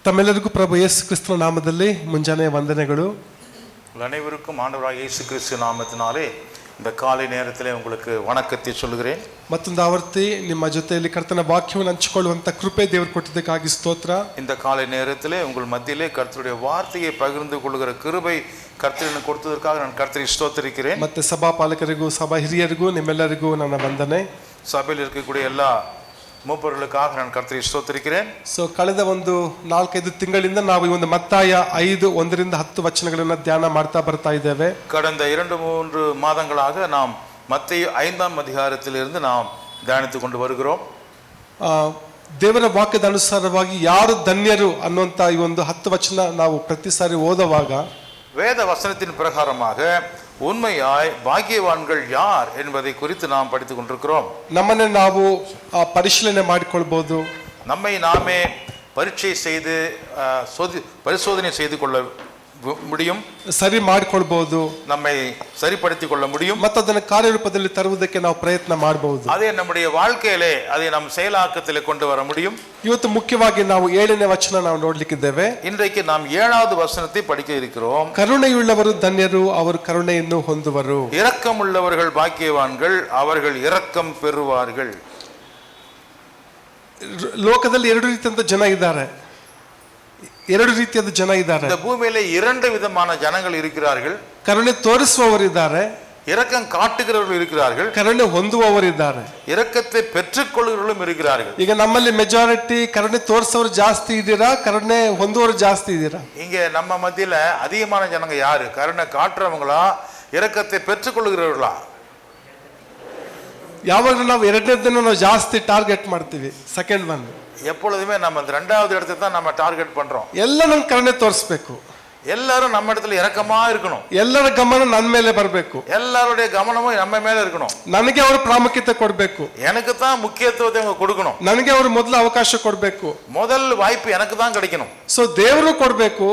ತಮ್ಮೆಲ್ಲರಿಗೂ ಪ್ರಭು ಯೇಸು ಕ್ರಿಸ್ತನ ನಾಮದಲ್ಲಿ ಮುಂಜಾನೆ ವಂದನೆಗಳು. அனைவருக்கும் ஆண்டவராகிய இயேசு கிறிஸ்து நாமத்தினாலே இந்த காலை நேரத்திலே உங்களுக்கு வணக்கத்தை சொல்கிறேன். ಮತ್ತೊಂದು ಆವರ್ತಿ ನಿಮ್ಮ ಜೊತೆಯಲ್ಲಿ ಕರ್ತನ ವಾಕ್ಯವನ್ನು ಹಂಚಿಕೊಳ್ಳುವಂತ ಕೃಪೆ ದೇವರು ಕೊಟ್ಟಿದ್ದಕ್ಕಾಗಿ ಸ್ತೋತ್ರ. இந்த காலை நேரத்திலே உங்கள் மத்தியிலே கர்த்தருடைய வார்த்தையை பகிர்ந்து கொள்கிற கிருபை கர்த்தருக்கு கொடுத்ததற்காக நான் கர்த்தரை ஸ்தோத்திரிக்கிறேன். ಮತ್ತೆ ಸಭಾಪಾಲಕರಿಗೂ ಸಭಾ ಹಿರಿಯರಿಗೂ ನಿಮ್ಮೆಲ್ಲರಿಗೂ ನನ್ನ ವಂದನೆ. சபையில் இருக்கக்கூடிய எல்லா மூப்பர்களுக்காக நான் கர்த்தரை ஸ்தோத்திரிக்கிறேன். ಕಳೆದ ಒಂದು 4-5 ತಿಂಗಳಿಂದ ನಾವು ಈ ಒಂದು ಮತ್ತಾಯ 5:1-10 ವಚನಗಳನ್ನು ಧ್ಯಾನ ಮಾಡ್ತಾ ಬರ್ತಾ ಇದ್ದೇವೆ. கடந்த 2-3 மாதங்களாக நாம் மத்தேயு 5ஆம் அதிகாரத்திலிருந்து நாம் தியானித்து கொண்டு வருகிறோம். ದೇವರ ವಾಕ್ಯದ ಅನುಸಾರವಾಗಿ ಯಾರು ಧನ್ಯರು ಅನ್ನುವಂತ ಈ ಒಂದು 10 ವಚನ ನಾವು ಪ್ರತಿ ಸಾರಿ ಓದುವಾಗ வேத வசனத்தின் பிரகாரமாக உண்மையாய் பாக்கியவான்கள் யார் என்பதை குறித்து நாம் படித்துக் கொண்டிருக்கிறோம். ನಮ್ಮನ್ನೇ ನಾವು ಪರಿಶೀಲನೆ ಮಾಡಿಕೊಳ್ಳಬಹುದು. நம்மை நாமே பரீட்சை செய்து பரிசோதனை செய்து கொள்ள முடியும், ಸರಿ ಮಾಡಿಕೊಳ್ಳಬಹುದು, நம்மை சரிப்படுத்திக் கொள்ள முடியும், ಮತ್ತು ಅದನ್ನು ಕಾರ್ಯರೂಪದಲ್ಲಿ ತರುವುದಕ್ಕೆ ನಾವು ಪ್ರಯತ್ನ ಮಾಡಬಹುದು. அதே நம்முடைய வாழ்க்கையிலே அதை நம் செயலாக்கத்திலே கொண்டு வர முடியும். ಇವತ್ತು ಮುಖ್ಯವಾಗಿ ನಾವು 7ನೇ ವಚನ ನಾವು ನೋಡ್ಲಿಕ್ಕಿದ್ದೇವೆ. இன்றைக்கு நாம் 7வது வசனத்தை படிக்க இருக்கிறோம். ಕರುಣೆಯುಳ್ಳವರು ಧನ್ಯರು, ಅವರು ಕರುಣೆಯನ್ನು ಹೊಂದುವರು. இரக்கம் உள்ளவர்கள் பாக்கியவான்கள், அவர்கள் இரக்கம் பெறுவார்கள். ಲೋಕದಲ್ಲಿ ಎರಡು ರೀತಿಯಾದ ಜನ ಇದ್ದಾರೆ. இந்த பூமியிலே 2 விதமான ஜனங்கள் இருக்கிறார்கள். ಕರುಣೆ ತೋರಿಸುವವರಿದ್ದಾರೆ, இரக்கம் காட்டுகிறவர்கள் இருக்கிறார்கள், ಕರುಣೆ ಹೊಂದುವವರಿದ್ದಾರೆ, இரக்கத்தை பெற்றுக்கொள்கிறவர்களும் இருக்கிறார்கள். ಈಗ ನಮ್ಮಲ್ಲಿ ಮೆಜಾರಿಟಿ ಕರುಣೆ ತೋರಿಸೋರು ಜಾಸ್ತಿ ಇದ್ದೀರಾ, ಕರುಣೆ ಹೊಂದುವವರು ಜಾಸ್ತಿ ಇದ್ದೀರಾ? இங்க நம்ம மத்தியில அதிகமான ஜனங்க யாரு? கருணை காட்டுறவங்களா, இரக்கத்தை பெற்றுக்கொள்கிறவர்களா? ಯಾವಾಗಲೂ ನಾವು ಎರಡನೇದನ್ನು ನಾವು ಜಾಸ್ತಿ ಟಾರ್ಗೆಟ್ ಮಾಡ್ತೀವಿ, ಸೆಕೆಂಡ್ ಒನ್. எப்பொழுதுமே நம்ம 2வது இடத்தை தான் நம்ம டார்கெட் பண்றோம். ಎಲ್ಲ ನಮ್ಗೆ ಕರುಣೆ ತೋರಿಸ್ಬೇಕು, எல்லாரும் நம்ம இடத்துல இரக்கமா இருக்கணும், ಎಲ್ಲರ ಗಮನ ನನ್ನ ಮೇಲೆ ಬರಬೇಕು, எல்லாருடைய கவனமும் நம்ம மேல இருக்கணும், ನನಗೆ ಅವರು ಪ್ರಾಮುಖ್ಯತೆ ಕೊಡಬೇಕು, எனக்கு தான் முக்கியத்துவத்தை அவங்க கொடுக்கணும், ನನಗೆ ಅವರು ಮೊದಲು ಅವಕಾಶ ಕೊಡಬೇಕು, முதல் வாய்ப்பு எனக்கு தான் கிடைக்கணும். ಸೊ ದೇವರು ಕೊಡಬೇಕು,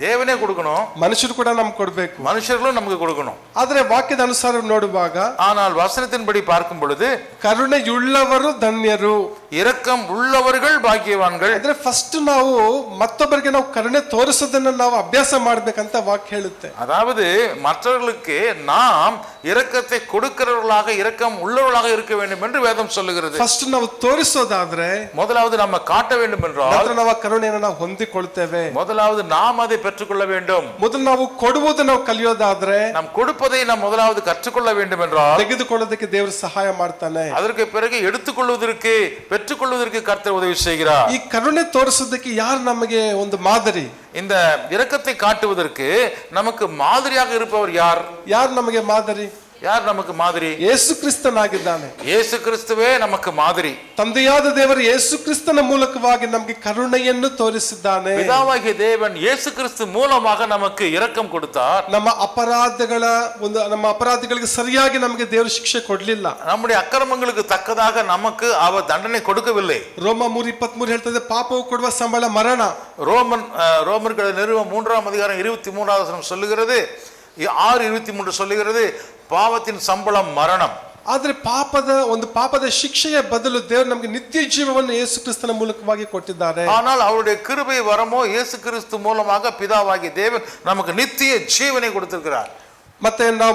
தேவனே கொடுக்கணும், ಮನುಷ್ಯರು ಕೂಡ ನಮ್ಗೆ ಕೊಡಬೇಕು, மனுஷர்களும் நமக்கு கொடுக்கணும். ಆದ್ರೆ ವಾಕ್ಯದ ಅನುಸಾರ ನೋಡುವಾಗ, ஆனால் வசனத்தின்படி பார்க்கும் பொழுது ಕರುಣೆಯುಳ್ಳವರು ಧನ್ಯರು, இரக்கம் உள்ளவர்கள் பாக்கியவான்கள். ಅಂದ್ರೆ ಫಸ್ಟ್ ನಾವು ಮತ್ತೊಬ್ಬರಿಗೆ ನಾವು ಕರುಣೆ ತೋರಿಸೋದನ್ನ ನಾವು ಅಭ್ಯಾಸ ಮಾಡ್ಬೇಕಂತ ವಾಕ್ಯ ಹೇಳುತ್ತೆ. அதாவது மற்றவர்களுக்கு நாம் இரக்கத்தை கொடுக்கிறவர்களாக, இரக்கம் உள்ளவர்களாக இருக்க வேண்டும் என்று வேதம் சொல்லுகிறது. ಫಸ್ಟ್ ನಾವು ತೋರಿಸೋದಾದ್ರೆ, முதலாவது நம்ம காட்ட வேண்டும் என்றால் ನಾವು ಆ ಕರುಣೆಯನ್ನು ನಾವು ಹೊಂದಿಕೊಳ್ತೇವೆ. முதலாவது நாம் அதை பெற்றுக்கொள்ள வேண்டும். ಮೊದಲು ನಾವು ಕೊಡುವುದು ನಾವು ಕಲಿಯೋದಾದ್ರೆ, நாம் கொடுப்பதை நாம் முதலாவது கற்றுக்கொள்ள வேண்டும் என்றால் ತೆಗೆದುಕೊಳ್ಳೋದಕ್ಕೆ ದೇವರು ಸಹಾಯ ಮಾಡ್ತಾನೆ. அதற்கு பிறகு எடுத்துக்கொள்வதற்கு, பெற்றுக்கொள்வதற்கு கர்த்தர் உதவி செய்கிறார். ಈ ಕರುಣೆ ತೋರಿಸೋದಕ್ಕೆ ಯಾರು ನಮಗೆ ಒಂದು ಮಾದರಿ? இந்த இரக்கத்தை காட்டுவதற்கு நமக்கு மாதிரியாக இருப்பவர் யார்? ಯಾರು ನಮಗೆ ಮಾದರಿ? யார் நமக்கு மாதிரி? ಯೇಸು ಕ್ರಿಸ್ತನಾಗಿದ್ದಾನೆ. ಯೇಸು ಕ್ರಿಸ್ತುವೇ நமக்கு மாதிரி. ತಂದೆಯಾದ ದೇವರು ಯೇಸು ಕ್ರಿಸ್ತನ ಮೂಲಕವಾಗಿ ನಮಗೆ ಕರುಣೆಯನ್ನು ತೋರಿಸಿದ್ದಾನೆ. பிதாவாகிய தேவன் இயேசு கிறிஸ்து மூலமாக நமக்கு இரக்கம் கொடுத்தார். ನಮ್ಮ ಅಪರಾಧಗಳಿಗೆ ಸರಿಯಾಗಿ ನಮಗೆ ದೇವರು ಶಿಕ್ಷೆ ಕೊಡ್ಲಿಲ್ಲ. நம்முடைய அக்கிரமங்களுக்கு தக்கதாக நமக்கு அவர் தண்டனை கொடுக்கவில்லை. ರೋಮ 3:23 ಹೇಳ್ತದೆ, ಪಾಪವು ಕೊಡುವ ಸಂಬಳ ಮರಣ. ரோமர்கள் நிறுவனம் 3ஆம் அதிகாரம் 23வது வசனம் சொல்லுகிறது, 6:23 சொல்லுகிறது, பாவத்தின் சம்பளம் மரணம். ಆದ್ರೆ ಪಾಪದ ಶಿಕ್ಷೆಯ ಬದಲು ದೇವರು ನಮಗೆ ನಿತ್ಯ ಜೀವವನ್ನು ಯೇಸು ಕ್ರಿಸ್ತನ ಮೂಲಕವಾಗಿ ಕೊಟ್ಟಿದ್ದಾರೆ. ஆனால் அவருடைய கிருபை வரமோ இயேசு கிறிஸ்து மூலமாக பிதாவாகிய தேவன் நமக்கு நித்திய ஜீவனை கொடுத்திருக்கிறார். ಮತ್ತೆ ನಾವು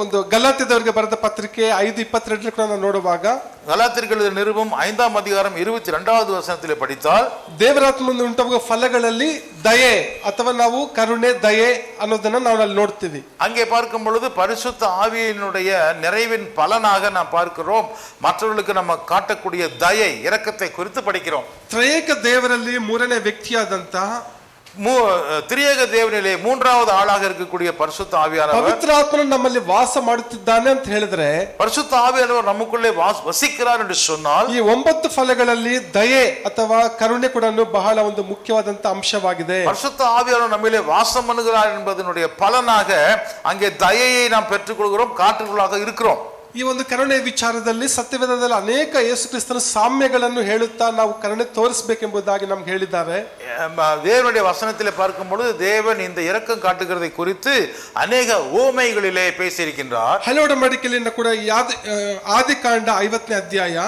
ಒಂದು ಗಲಾತ್ಯದವರಿಗೆ ಬರೆದ ಪತ್ರಿಕೆ 5:22 ನೋಡುವಾಗ, ಗಲಾತ್ಯರಿಗೆ நிருபம் 5ஆம் அதிகாரம் 22வது வசனத்திலே படித்தால், ದೇವರಾತ್ಮನಿಂದ ಉಂಟಾಗುವ ಫಲಗಳಲ್ಲಿ ದಯೆ ಅಥವಾ ನಾವು ಕರುಣೆ, ದಯೆ ಅನ್ನೋದನ್ನ ನಾವು ಅಲ್ಲಿ ನೋಡ್ತೀವಿ. அங்கே பார்க்கும் பொழுது பரிசுத்த ஆவியினுடைய நிறைவின் பலனாக நாம் பார்க்கிறோம். மற்றவர்களுக்கு நம்ம காட்டக்கூடிய தயை, இரக்கத்தை குறித்து படிக்கிறோம். ತ್ರಿಯೇಕ ದೇವರಲ್ಲಿ ಮೂರನೇ ವ್ಯಕ್ತಿಯಾದಂತ, திரியேக தேவனிலே 3வது ஆளாக இருக்கக்கூடிய பரிசுத்த ஆவியானவர், ಪವಿತ್ರ ಆತ್ಮನು ನಮ್ಮಲ್ಲಿ ವಾಸ ಮಾಡುತ್ತಿದ್ದಾನೆ ಅಂತ ಹೇಳಿದ್ರೆ, பரிசுத்த ஆவியானவர் நமக்குள்ளே வசிக்கிறார் என்று சொன்னால், ಈ 9 ಫಲಗಳಲ್ಲಿ ದಯೆ ಅಥವಾ ಕರುಣೆ ಕೂಡ ಬಹಳ ಒಂದು ಮುಖ್ಯವಾದಂತ ಅಂಶವಾಗಿದೆ. பரிசுத்த ஆவியானவர் நம்மிலே வாசம் பண்ணுகிறார் என்பதனுடைய பலனாக அங்கே தயையை நாம் பெற்றுக்கொள்கிறோம், காட்டுகளாக இருக்கிறோம். ಈ ಒಂದು ಕರುಣೆ ವಿಚಾರದಲ್ಲಿ ಸತ್ಯವೇದದಲ್ಲಿ ಅನೇಕ ಯೇಸು ಕ್ರಿಸ್ತನ ಸಾಮ್ಯಗಳನ್ನು ಹೇಳುತ್ತಾ ನಾವು ಕರುಣೆ ತೋರಿಸಬೇಕೆಂಬುದಾಗಿ ನಮ್ಗೆ ಹೇಳಿದ್ದಾರೆ. தேவனுடைய வசனத்திலே பார்க்கும் பொழுது தேவன் இந்த இரக்கம் காட்டுகிறதை குறித்து ಅನೇಕ ಓಮೆಗಳಿலே பேசியிருக்கின்றார். ಹಳೆ ಒಡಂಬಡಿಕೆಯಲ್ಲಿ ಕೂಡ ಆದಿಕಾಂಡ 50ನೇ ಅಧ್ಯಾಯ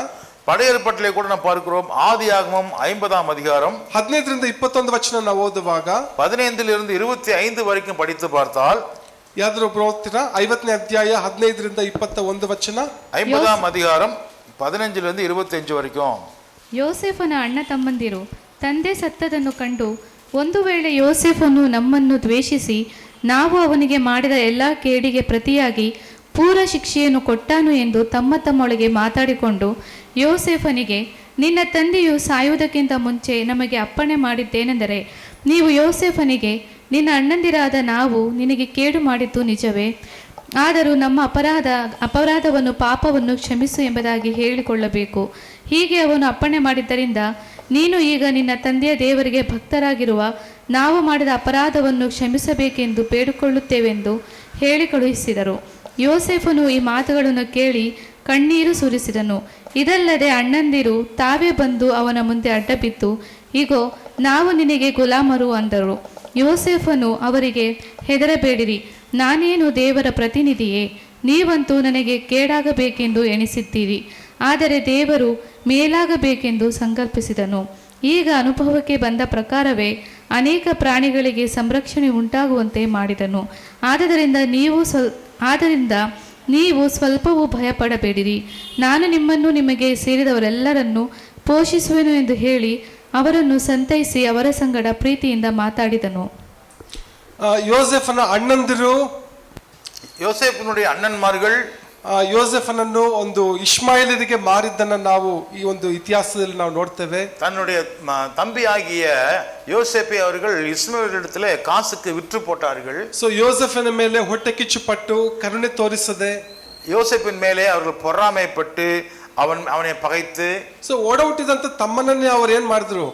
பழைய ஏற்பாட்டிலே கூட நாம் பார்க்கிறோம். ஆதியாகமம் 50ஆம் அதிகாரம் 15-21 ವಚನ ನಾವು ಓದುವಾಗ 15 25 வரைக்கும் படித்து பார்த்தால், ಯಾವ್ದಾದ್ರು ಒಬ್ರು ಓದ್ತೀರಾ? 50ನೇ ಅಧ್ಯಾಯ 15-21 ವಚನ. 50ஆம் அதிகாரம் 15 25 ವರೆக்கும். ಯೋಸೇಫನ ಅಣ್ಣ ತಮ್ಮಂದಿರು ತಂದೆ ಸತ್ತದನ್ನು ಕಂಡು, ಒಂದು ವೇಳೆ ಯೋಸೇಫನು ನಮ್ಮನ್ನು ದ್ವೇಷಿಸಿ ನಾವು ಅವನಿಗೆ ಮಾಡಿದ ಎಲ್ಲ ಕೇಡಿಗೆ ಪ್ರತಿಯಾಗಿ ಪೂರ ಶಿಕ್ಷೆಯನ್ನು ಕೊಟ್ಟಾನು ಎಂದು ತಮ್ಮ ತಮ್ಮೊಳಗೆ ಮಾತಾಡಿಕೊಂಡು ಯೋಸೇಫನಿಗೆ, ನಿನ್ನ ತಂದೆಯು ಸಾಯುವುದಕ್ಕಿಂತ ಮುಂಚೆ ನಮಗೆ ಅಪ್ಪಣೆ ಮಾಡಿದ್ದೇನೆಂದರೆ, ನೀವು ಯೋಸೇಫನಿಗೆ, ನಿನ್ನ ಅಣ್ಣಂದಿರಾದ ನಾವು ನಿನಗೆ ಕೇಡು ಮಾಡಿದ್ದು ನಿಜವೇ? ಆದರೂ ನಮ್ಮ ಅಪರಾಧವನ್ನು ಪಾಪವನ್ನು ಕ್ಷಮಿಸು ಎಂಬುದಾಗಿ ಹೇಳಿಕೊಳ್ಳಬೇಕು. ಹೀಗೆ ಅವನು ಅಪ್ಪಣೆ ಮಾಡಿದ್ದರಿಂದ ನೀನು ಈಗ ನಿನ್ನ ತಂದೆಯ ದೇವರಿಗೆ ಭಕ್ತರಾಗಿರುವ ನಾವು ಮಾಡಿದ ಅಪರಾಧವನ್ನು ಕ್ಷಮಿಸಬೇಕೆಂದು ಬೇಡಿಕೊಳ್ಳುತ್ತೇವೆಂದು ಹೇಳಿ ಕಳುಹಿಸಿದರು. ಯೋಸೇಫನು ಈ ಮಾತುಗಳನ್ನು ಕೇಳಿ ಕಣ್ಣೀರು ಸುರಿಸಿದನು. ಇದಲ್ಲದೆ ಅಣ್ಣಂದಿರು ತಾವೇ ಬಂದು ಅವನ ಮುಂದೆ ಅಡ್ಡಬಿದ್ದು, ಇಗೋ, ನಾವು ನಿನಗೆ ಗುಲಾಮರು ಅಂದರು. ಯೋಸೇಫನು ಅವರಿಗೆ, ಹೆದರಬೇಡಿರಿ, ನಾನೇನು ದೇವರ ಪ್ರತಿನಿಧಿಯೇ? ನೀವಂತೂ ನನಗೆ ಕೇಡಾಗಬೇಕೆಂದು ಎಣಿಸಿದ್ದೀರಿ, ಆದರೆ ದೇವರು ಮೇಲಾಗಬೇಕೆಂದು ಸಂಕಲ್ಪಿಸಿದನು. ಈಗ ಅನುಭವಕ್ಕೆ ಬಂದ ಪ್ರಕಾರವೇ ಅನೇಕ ಪ್ರಾಣಿಗಳಿಗೆ ಸಂರಕ್ಷಣೆ ಉಂಟಾಗುವಂತೆ ಮಾಡಿದನು. ಆದ್ದರಿಂದ ನೀವು ಸ್ವಲ್ಪವೂ ಭಯಪಡಬೇಡಿರಿ, ನಾನು ನಿಮ್ಮನ್ನು ನಿಮಗೆ ಸೇರಿದವರೆಲ್ಲರನ್ನು ಪೋಷಿಸುವೆನು ಎಂದು ಹೇಳಿ ಅವರನ್ನು ಸಂತೈಸಿ ಅವರ ಸಂಗಡ ಪ್ರೀತಿಯಿಂದ ಮಾತಾಡಿದನು. ಯೋಸೇಫನ ಅಣ್ಣಂದಿರು, யோசேப்பினுடைய அண்ணன்மார்கள் ಯೋಸೆಫನನ್ನು ಒಂದು ಇಷ್ಮಾಯೇಲರಿಗೆ ಮಾರಿದ್ದನ್ನು ನಾವು ಈ ಒಂದು ಇತಿಹಾಸದಲ್ಲಿ ನಾವು ನೋಡ್ತೇವೆ. தன்னுடைய தம்பியாகிய யோசேப்பை அவர்கள் இஸ்மாயேலிடத்திலே காசுக்கு விற்று போட்டார்கள். ಸೊ ಯೋಸೆಫನ ಮೇಲೆ ಹೊಟ್ಟೆ ಕಿಚ್ಚು ಪಟ್ಟು ಕರುಣೆ ತೋರಿಸದೆ யோசேப்பின் மேலே அவர்கள் பொறாமைப்பட்டு அவனை பகைத்து, ಸೊ ಓಡಹುಟ್ಟಿದಂತ ತಮ್ಮನನ್ನೇ ಅವರು ಏನ್ ಮಾಡಿದ್ರು?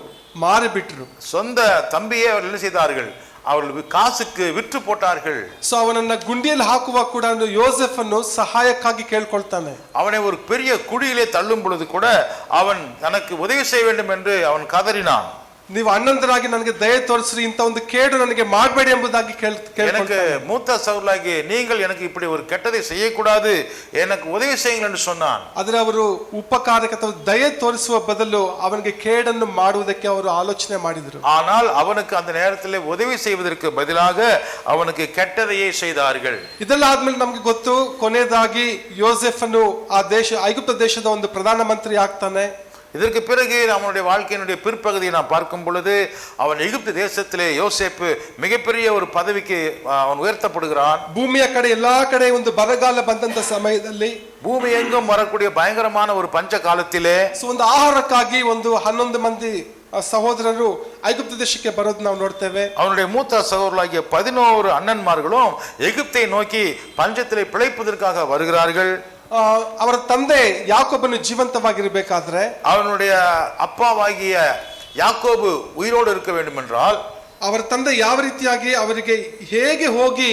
ಮಾರಿಬಿಟ್ರು. சொந்த தம்பியை அவர்கள் என்ன செய்தார்கள்? அவர்கள் காசுக்கு விற்று போட்டார்கள். ಸೊ ಅವನನ್ನ ಗುಂಡಿಯಲ್ಲಿ ಹಾಕುವ ಕೂಡ ಯೋಸೆಫನ್ನು ಸಹಾಯಕ್ಕಾಗಿ ಕೇಳ್ಕೊಳ್ತಾನೆ. அவனை ஒரு பெரிய குழியிலே தள்ளும் பொழுது கூட அவன் தனக்கு உதவி செய்ய வேண்டும் என்று அவன் கதறினான். ನೀವು ಅಣ್ಣಂದರಾಗಿ ನನಗೆ ದಯೆ ತೋರಿಸ್ರಿ, ಇಂಥ ಒಂದು ಕೇಡು ನನಗೆ ಮಾಡಬೇಡಿ ಎಂಬುದಾಗಿ எனக்கு மூத்த சகோதரராಗಿ நீங்கள் எனக்கு இப்படி ஒரு கெட்டதை செய்யக்கூடாது, எனக்கு உதவி செய்யுங்கள் என்று சொன்னான். ಆದರೆ ಅವರು ಉಪಕಾರಕ್ಕೆ ಅಥವಾ ದಯೆ ತೋರಿಸುವ ಬದಲು ಅವನಿಗೆ ಕೇಡನ್ನು ಮಾಡುವುದಕ್ಕೆ ಅವರು ಆಲೋಚನೆ ಮಾಡಿದರು. ஆனால் அவனுக்கு அந்த நேரத்தில் உதவி செய்வதற்கு பதிலாக அவனுக்கு கெட்டதையே செய்தார்கள். ಇದೆಲ್ಲ ಆದ್ಮೇಲೆ ನಮ್ಗೆ ಗೊತ್ತು, ಕೊನೆಯದಾಗಿ ಯೋಸೆಫನು ಆ ಐಗುಪ್ತ ದೇಶದ ಒಂದು ಪ್ರಧಾನ ಮಂತ್ರಿ ಆಗ್ತಾನೆ. இதற்கு பிறகு அவனுடைய வாழ்க்கையினுடைய பிற்பகுதியை நாம் பார்க்கும் பொழுது அவன் எகிப்து தேசத்திலே யோசேப்பு மிகப்பெரிய ஒரு பதவிக்கு அவன் உயர்த்தப்படுகிறான். ಭೂಮಿಯ ಕಡೆ ಎಲ್ಲಾ ಕಡೆ ಒಂದು ಬರಗಾಲ ಬಂದಂತ ಸಮಯದಲ್ಲಿ, பூமி எங்கும் வரக்கூடிய பயங்கரமான ஒரு பஞ்ச காலத்திலே ಒಂದು ಆಹಾರಕ್ಕಾಗಿ ಒಂದು 11 ಮಂದಿ ಸಹೋದರರು ಐಗುಪ್ತ ದೇಶಕ್ಕೆ ಬರೋದು ನಾವು ನೋಡ್ತೇವೆ. அவனுடைய மூத்த சகோதரர்களாகிய 11 அண்ணன்மார்களும் எகிப்தை நோக்கி பஞ்சத்திலே பிழைப்பதற்காக வருகிறார்கள். ಅವರ ತಂದೆ ಯಾಕೋಬನು ಜೀವಂತವಾಗಿರಬೇಕಾದ್ರೆ, அவனுடைய அப்பாவாகிய யாக்கோபு உயிரோடு இருக்க வேண்டும் என்றால், ಅವರ ತಂದೆ ಯಾವ ರೀತಿಯಾಗಿ ಅವರಿಗೆ ಹೇಗೆ ಹೋಗಿ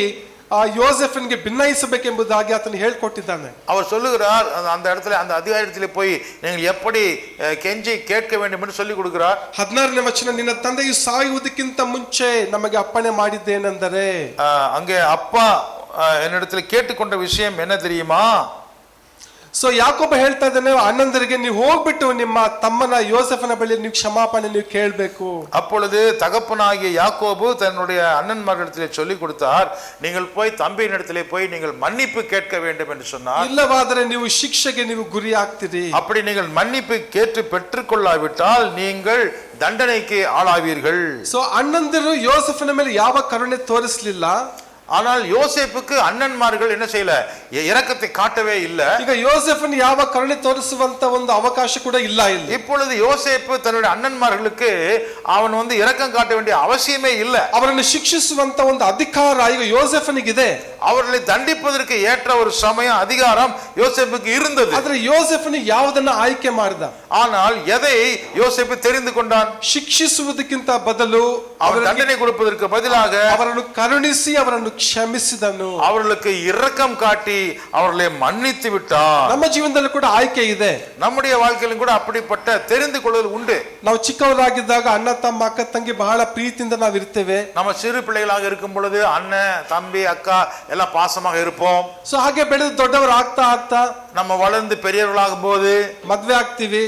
யோசேஃபனுக்கு பின்னயிಸಬೇಕೆಂಬುದಾಗಿ ಆತನು ಹೇಳಿಕೊಟ್ಟಿದ್ದಾನೆ. அவர் சொல்லுகிறார், அந்த இடத்துல அந்த அதிகாரத்திலே போய் நீங்கள் எப்படி கெஞ்சி கேட்க வேண்டும் என்று சொல்லி கொடுக்கிறார். 16ನೇ ವಚನ, ನಿನ್ನ ತಂದೆಯು ಸಾಯುವುದಕ್ಕಿಂತ ಮುಂಚೆ ನಮಗೆ ಅಪ್ಪಣೆ ಮಾಡಿದ್ದೇನೆಂದರೆ, அங்கே அப்பா என்னிடத்துல கேட்டுக்கொண்ட விஷயம் என்ன தெரியுமா? ಸೊ ಯಾಕೋಬ ಹೇಳ್ತಾ ಇದ್ದಾನೆ, ಅಣ್ಣಂದರಿಗೆ ನೀವು ಹೋಗ್ಬಿಟ್ಟು ನಿಮ್ಮ ತಮ್ಮನ ಯೋಸೆಫನ ಬಳಿ ನೀವು ಕ್ಷಮಾಪಣೆ ನೀವು ಕೇಳಬೇಕು. அப்பொழுது தகப்பனாகிய யாக்கோபு தன்னுடைய அண்ணன்மார்களிடத்திலே சொல்லி கொடுத்தார், நீங்கள் போய் தம்பியினிடத்திலே போய் நீங்கள் மன்னிப்பு கேட்க வேண்டும் என்று சொன்னார். ಇಲ್ಲವಾದರೆ ನೀವು ಶಿಕ್ಷೆಗೆ ನೀವು ಗುರಿ ಆಗ್ತೀರಿ. அப்படி நீங்கள் மன்னிப்பு கேட்டு பெற்றுக்கொள்ளாவிட்டால் நீங்கள் தண்டனைக்கு ஆளாவீர்கள். ಸೊ ಅಣ್ಣಂದಿರು ಯೋಸೆಫನ ಮೇಲೆ ಯಾವ ಕರುಣೆ ತೋರಿಸಲಿಲ್ಲ. ஆனால் யோசேப்புக்கு அண்ணன்மார்கள் என்ன செய்யல? இரக்கத்தை காட்டவே இல்லை. ಈಗ ಯೋಸೆಫನ್ ಯಾವ ಕರುಣೆ ತೋರಿಸುವಂತ ಒಂದು ಅವಕಾಶ ಕೂಡ ಇಲ್ಲ ಇಲ್ಲಿ. இப்பொழுது யோசேப்பு தன்னுடைய அண்ணன்மார்களுக்கு அவன் இரக்கம் காட்ட வேண்டிய அவசியமே இல்லை. ಅವರನ್ನು ಶಿಕ್ಷಿಸುವಂತ ಒಂದು ಅಧಿಕಾರ ಈಗ ಯೋಸೆಫನಿಗಿದೆ. அவர்களை தண்டிப்பதற்கு ஏற்ற ஒரு சமயம் அதிகாரம் யோசேப்புக்கு இருந்தது. ಆದ್ರೆ ಯೋಸೆಫನ್ ಯಾವುದನ್ನ ಆಯ್ಕೆ ಮಾಡಿದ? ஆனால் எதை யோசேப்பு தெரிந்து கொண்டான்? ಶಿಕ್ಷಿಸುವುದಕ್ಕಿಂತ ಬದಲು அவன் தண்டனை கொடுப்பதற்கு பதிலாக ಅವರನ್ನು ಕರುಣಿಸಿ ಅವರನ್ನು ಕ್ಷಮಿಸಿದನು. அவர்களுக்கு இரக்கம் காட்டி அவர்களை மன்னித்து விட்டான். ನಮ್ಮ ಜೀವನದಲ್ಲಿ ಕೂಡ ಆಯ್ಕೆ ಇದೆ. நம்முடைய வாழ்க்கையிலும் கூட அப்படிப்பட்ட தெரிந்து கொள்ளுதல் உண்டு. ನಾವು ಚಿಕ್ಕವರಾಗಿದ್ದಾಗ ಅಣ್ಣ ತಮ್ಮ ಅಕ್ಕ ತಂಗಿ ಬಹಳ ಪ್ರೀತಿಯಿಂದ ನಾವು ಇರ್ತೇವೆ. நம்ம சிறு பிள்ளைகளாக இருக்கும் பொழுது அண்ணன் தம்பி அக்கா எல்லாம் பாசமாக இருப்போம். ಸೊ ಹಾಗೆ ಬೆಳೆದು ದೊಡ್ಡವರು ಆಗ್ತಾ ಆಗ್ತಾ நம்ம வளர்ந்து பெரியவர்களாகும் போது ಮದ್ವೆ ಆಗ್ತೀವಿ,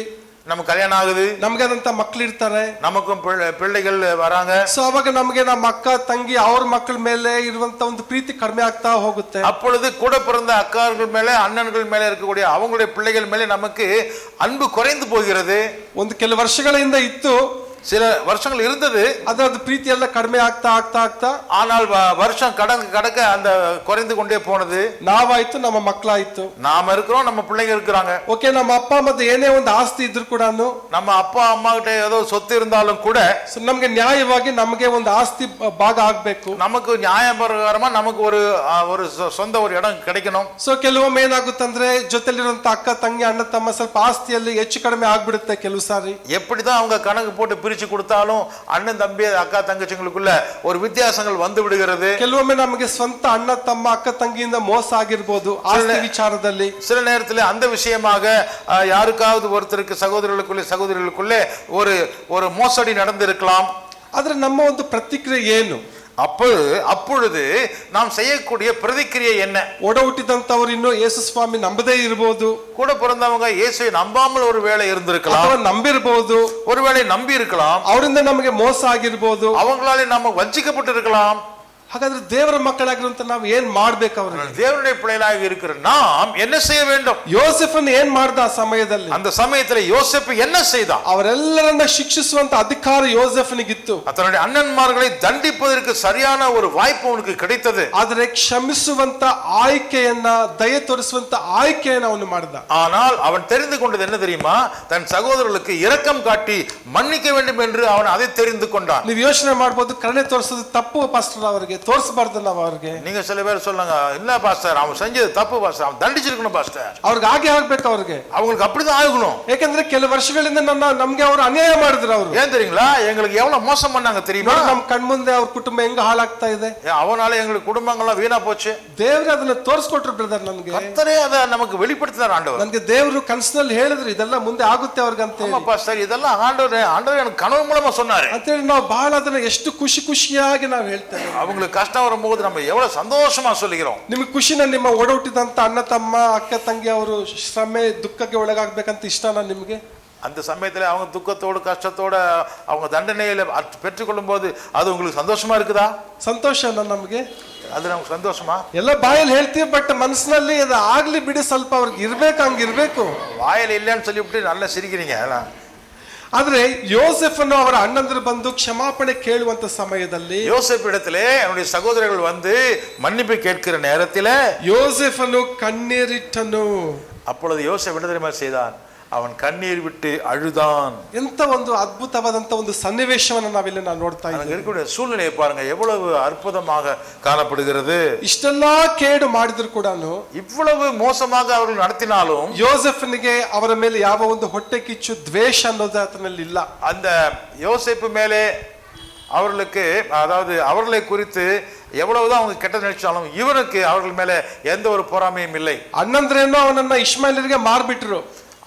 நம்ம கல்யாணம் ஆகுது, ನಮ್ಗೆ ಅದಂತ ಮಕ್ಳು ಇರ್ತಾರೆ. நமக்கும் பிள்ளைகள் வராங்க. ಸೊ ಅವಾಗ ನಮ್ಗೆ ನಮ್ಮ ಅಕ್ಕ ತಂಗಿ ಅವ್ರ ಮಕ್ಕಳ ಮೇಲೆ ಇರುವಂತ ಒಂದು ಪ್ರೀತಿ ಕಡಿಮೆ ಆಗ್ತಾ ಹೋಗುತ್ತೆ. அப்பொழுது கூட பிறந்த அக்கார்கள் மேல அண்ணன்கள் மேல இருக்கக்கூடிய அவங்களுடைய பிள்ளைகள் மேல நமக்கு அன்பு குறைந்து போகிறது. ಒಂದು ಕೆಲವು ವರ್ಷಗಳ ಹಿಂದೆ ಇತ್ತು, சில வருஷங்கள் இருந்தது, ಅದ್ರದ್ದು ಪ್ರೀತಿ ಎಲ್ಲ ಕಡಿಮೆ ಆಗ್ತಾ ಆಗ್ತಾ ಆಗ್ತಾ ஆனால் வருஷம் கடக்க அந்த குறைந்து கொண்டே போனது. ನಾವಾಯ್ತು, ನಮ್ಮ ಮಕ್ಕಳಾಯ್ತು, நாம இருக்கிறோம், நம்ம பிள்ளைங்க இருக்கிறாங்க. ಓಕೆ, ನಮ್ಮ ಅಪ್ಪ ಮತ್ತೆ ಏನೇ ಒಂದು ಆಸ್ತಿ ಇದ್ರು ಕೂಡ நம்ம அப்பா அம்மா கிட்ட ஏதோ சொத்து இருந்தாலும் கூட ನಮ್ಗೆ ನ್ಯಾಯವಾಗಿ ನಮಗೆ ಒಂದು ಆಸ್ತಿ ಭಾಗ ಆಗ್ಬೇಕು. நமக்கு நியாய பிரகாரமா நமக்கு ஒரு சொந்த ஒரு இடம் கிடைக்கணும். ಸೊ ಕೆಲವೊಮ್ಮೆ ಏನಾಗುತ್ತಂದ್ರೆ ಜೊತೆಲಿರುವಂತ ಅಕ್ಕ ತಂಗಿ ಅಣ್ಣ ತಮ್ಮ ಸ್ವಲ್ಪ ಆಸ್ತಿಯಲ್ಲಿ ಹೆಚ್ಚು ಕಡಿಮೆ ಆಗ್ಬಿಡುತ್ತೆ ಕೆಲವು ಸಾರಿ. எப்படிதான் அவங்க கணக்கு போட்டு பிரிச்சு கொடுத்தாலும் அண்ணன் தம்பி அக்கா தங்கச்சிங்களுக்குள்ள ஒரு வித்தியாசங்கள் வந்து விடுகிறது. ಕೆಲವೊಮ್ಮೆ ನಮಗೆ ಸ್ವಂತ ಅಣ್ಣ ತಮ್ಮ ಅಕ್ಕ ತಂಗಿಯಿಂದ ಮೋಸ ಆಗಿರ್ಬೋದು ಆಸ್ತಿ ವಿಚಾರದಲ್ಲಿ. சில நேரத்தில் அந்த விஷயமாக யாருக்காவது ஒருத்தருக்கு சகோதரர்களுக்குள்ளே ஒரு மோசடி நடந்திருக்கலாம். ಆದ್ರೆ ನಮ್ಮ ಒಂದು ಪ್ರತಿಕ್ರಿಯೆ ಏನು? அப்பொழுது நாம் செய்யக்கூடிய பிரதிக்கிரியை என்ன? ಒಡ ಹುಟ್ಟಿದಂತವರು ಇನ್ನು ಯೇಸು ಸ್ವಾಮಿ ನಂಬದೇ ಇರಬಹುದು, கூட பிறந்தவங்க இயேசுவை நம்பாமல் ஒரு வேளை இருந்திருக்கலாம், ಅಥವಾ ನಂಬಿರಬಹುದು, ஒருவேளை நம்பி இருக்கலாம், ಅವರಿಂದ ನಮಗೆ ಮೋಸ ಆಗಿರಬಹುದು, அவங்களாலே நம்ம வஞ்சிக்கப்பட்டு இருக்கலாம். ಹಾಗಾದ್ರೆ ದೇವರ ಮಕ್ಕಳಾಗಿರುವಂತ ನಾವು ಏನ್ ಮಾಡ್ಬೇಕು? ಅವ್ರಿಗೆ தேவனுடைய பிள்ளைகளாக இருக்கிற நாம் என்ன செய்ய வேண்டும்? ಯೋಸೆಫನ್ ಏನ್ ಮಾಡ್ದ ಆ ಸಮಯದಲ್ಲಿ? அந்த சமயத்துல யோசேப்பு என்ன செய்தான்? ಅವರೆಲ್ಲರನ್ನ ಶಿಕ್ಷಿಸುವಂತ ಅಧಿಕಾರ ಯೋಸೆಫನಿಗಿತ್ತು. தன்னுடைய அண்ணன்மார்களை தண்டிப்பதற்கு சரியான ஒரு வாய்ப்பு அவனுக்கு கிடைத்தது. ಆದರೆ ಕ್ಷಮಿಸುವಂತ ಆಯ್ಕೆಯನ್ನ, ದಯೆ ತೋರಿಸುವಂತ ಆಯ್ಕೆಯನ್ನ ಅವನು ಮಾಡಿದ. ஆனால் அவன் தெரிந்து கொண்டது என்ன தெரியுமா? தன் சகோதரர்களுக்கு இரக்கம் காட்டி மன்னிக்க வேண்டும் என்று அவன் அதை தெரிந்து கொண்டான். ನೀವು ಯೋಚನೆ ಮಾಡಬಹುದು, ಕರುಣೆ ತೋರಿಸೋದು ತಪ್ಪು ಪಾಸ್ಟರ್, ಅವರಿಗೆ ತೋರಿಸಬಾರ್ದು ನಾವು ಅವ್ರಿಗೆ. நீங்க சில பேர் சொல்லுங்க, இல்ல பாஸ்டர் அவன் செஞ்சது தப்பு பாஸ்டர், அவன் தண்டிச்சிருக்கணும் பாஸ்டರ್. ಅವ್ರಿಗೆ ಹಾಗೆ ಆಗ್ಬೇಕು, ಅವ್ರಿಗೆ அவங்களுக்கு அப்படிதான் ஆகணும். ಯಾಕಂದ್ರೆ ಕೆಲವು ವರ್ಷಗಳಿಂದ ನಮ್ಗೆ ಅವರು ಅನ್ಯಾಯ ಮಾಡಿದ್ರು. ಅವರು ஏன் தெரியுங்களா? எங்களுக்கு எவ்வளவு மோசம் பண்ணாங்க தெரியுமா? ನಮ್ ಕಣ್ಮುಂದೆ ಅವ್ರ ಕುಟುಂಬ ಹೆಂಗ ಹಾಳಾಗ್ತಾ ಇದೆ. அவனால எங்களுக்கு குடும்பங்கள்லாம் வீணா போச்சு. ದೇವ್ರೆ ಅದನ್ನ ತೋರಿಸ್ಕೊಟ್ರು ಬ್ರದರ್. ನನ್ಗೆ கர்த்தரே அதை நமக்கு வெளிப்படுத்தினார் ஆண்டவர். ನನ್ಗೆ ದೇವರು ಕನಸಿನಲ್ಲಿ ಹೇಳಿದ್ರು ಇದೆಲ್ಲ ಮುಂದೆ ಆಗುತ್ತೆ ಅವ್ರಿಗೆ ಅಂತ ಹೇಳಿ. பாஸ்டர் இதெல்லாம் ஆண்டவர் எனக்கு கனவு மூலமா சொன்னாரு ಅಂತ ಹೇಳಿ ನಾವು ಬಹಳ ಅದನ್ನ ಎಷ್ಟು ಖುಷಿಯಾಗಿ ನಾವು ಹೇಳ್ತೇವೆ. அவங்களுக்கு கஷ்டம் வரும்போது நம்ம எவ்வளவு சந்தோஷமா சொல்லுகிறோம். ನಿಮಗೆ ಖುಷಿನ ನಿಮ್ಮ ಒಡ ಹುಟ್ಟಿದಂತ ಅಣ್ಣ ತಮ್ಮ ಅಕ್ಕ ತಂಗಿ ಅವರು ಶ್ರಮೆ ದುಃಖಕ್ಕೆ ಒಳಗಾಗ್ಬೇಕಂತ ಇಷ್ಟನಾ ನಿಮ್ಗೆ? அந்த சமயத்துல அவங்க துக்கத்தோடு கஷ்டத்தோட அவங்க தண்டனையில பெற்றுக்கொள்ளும் போது அது உங்களுக்கு சந்தோஷமா இருக்குதா? ಸಂತೋಷನಾ ನಮ್ಗೆ? அது நமக்கு சந்தோஷமா? ಎಲ್ಲ ಬಾಯಲ್ಲಿ ಹೇಳ್ತೀವಿ, ಬಟ್ ಮನಸ್ಸಿನಲ್ಲಿ ಅದು ಆಗ್ಲಿ ಬಿಡಿ, ಸ್ವಲ್ಪ ಅವ್ರಿಗೆ ಇರ್ಬೇಕು, ಹಂಗಿರ್ಬೇಕು. வாயில இல்லைன்னு சொல்லிவிட்டு நல்லா சிரிக்கிறீங்க. ಆದ್ರೆ ಯೋಸೆಫನು ಅವರ ಅಣ್ಣಂದರು ಬಂದು ಕ್ಷಮಾಪಣೆ ಕೇಳುವಂತ ಸಮಯದಲ್ಲಿ, யோசேப்பு இடத்திலே அவனுடைய சகோதரர்கள் வந்து மன்னிப்பு கேட்கிற நேரத்திலே ಯೋಸೆಫನು ಕಣ್ಣೀರಿಟ್ಟನು. அப்பொழுது யோசேப்பு என்ன தெரியுமா செய்தான்? அவன் கண்ணீர் விட்டு அழுதான். ಎಂತ ಒಂದು ಅದ್ಭುತವಾದಂತ ಒಂದು ಸನ್ನಿವೇಶವನ್ನು ನಾವಿಲ್ಲಿ ನಾವು ನೋಡ್ತಾ ಇದ್ದೀವಿ. இருக்கக்கூடிய சூழ்நிலையை பாருங்க, எவ்வளவு அற்புதமாக காணப்படுகிறது. ಇಷ್ಟೆಲ್ಲಾ ಕೇಡು ಮಾಡಿದ್ರು ಕೂಡ, இவ்வளவு மோசமாக அவர்கள் நடத்தினாலும் ಯೋಸೆಫನಿಗೆ ಅವರ ಮೇಲೆ ಯಾವ ಒಂದು ಹೊಟ್ಟೆ ಕಿಚ್ಚು, ದ್ವೇಷ ಅನ್ನೋದು ಆತನಲ್ಲಿ ಇಲ್ಲ. அந்த யோசேப்பு மேலே அவர்களுக்கு, அதாவது அவர்களை குறித்து எவ்வளவுதான் அவங்க கெட்ட நினைச்சாலும் இவனுக்கு அவர்கள் மேல எந்த ஒரு பொறாமையும் இல்லை. ಅಣ್ಣಂದ್ರೇನೋ ಅವನನ್ನ ಇಷ್ಮಾಯಿಲರಿಗೆ ಮಾರ್ಬಿಟ್ರು.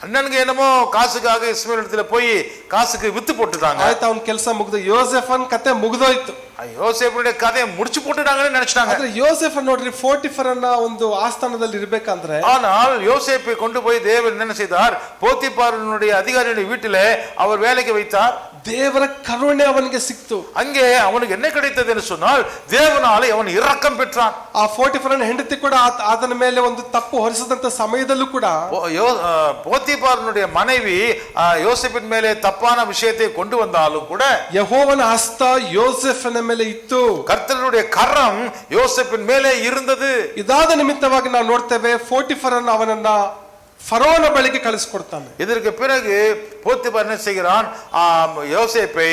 அண்ணனுக்கு என்னமோ காசுக்காக இஸ்மாயில் இடத்துல போய் காசுக்கு வித்து போட்டுட்டாங்க. ಆಯ್ತು, ಅವನ ಕೆಲಸ ಮುಗ್ದು, ಯೋಸೆಫನ್ ಕತೆ ಮುಗ್ದೋಯ್ತು. யோசேப்புடைய கதையை முடிச்சு போட்டுட்டாங்கன்னு நினைச்சிட்டாங்க. ಆದ್ರೆ ಯೋಸೆಫನ್ ನೋಡ್ರಿ, ಪೋಟಿಫರನ್ನ ಒಂದು ಆಸ್ಥಾನದಲ್ಲಿ ಇರ್ಬೇಕಂದ್ರೆ, ஆனால் யோசேப்பை கொண்டு போய் தேவன் என்ன செய்தார்? போத்திபாரனுடைய அதிகாரியுடைய வீட்டிலே அவர் வேலைக்கு வைத்தார். ದೇವರ ಕರುಣೆ ಅವನಿಗೆ ಸಿಕ್ತು. அங்கே அவனுக்கு என்ன கிடைத்தது என்று சொன்னால், தேவனாலே அவன் இரக்கம் பெற்றான். ಆ ಪೋಟಿಫರನ ಹೆಂಡತಿ ಕೂಡ ಆತನ ಮೇಲೆ ಒಂದು ತಪ್ಪು ಹೊರಿಸಿದಂತ ಸಮಯದಲ್ಲೂ ಕೂಡ போத்திபாರனுடைய மனைவி யோசேப்பின் மேலே தப்பான விஷயத்தை கொண்டு வந்தாலும் கூட ಯೆಹೋವನ ಹಸ್ತ ಯೋಸೆಫನ ಮೇಲೆ ಇತ್ತು. கர்த்தருடைய கரம் யோசேப்பின் மேலே இருந்தது. ಇದಾದ ನಿಮಿತ್ತವಾಗಿ ನಾವು ನೋಡ್ತೇವೆ, ಪೋಟಿಫರನ್ ಅವನನ್ನ ಫರೋನ ಬಳಿಗೆ ಕಳಿಸ್ಕೊಡ್ತಾನೆ. இதற்கு பிறகு போத்திபார் என்ன செய்கிறான்? யோசேப்பை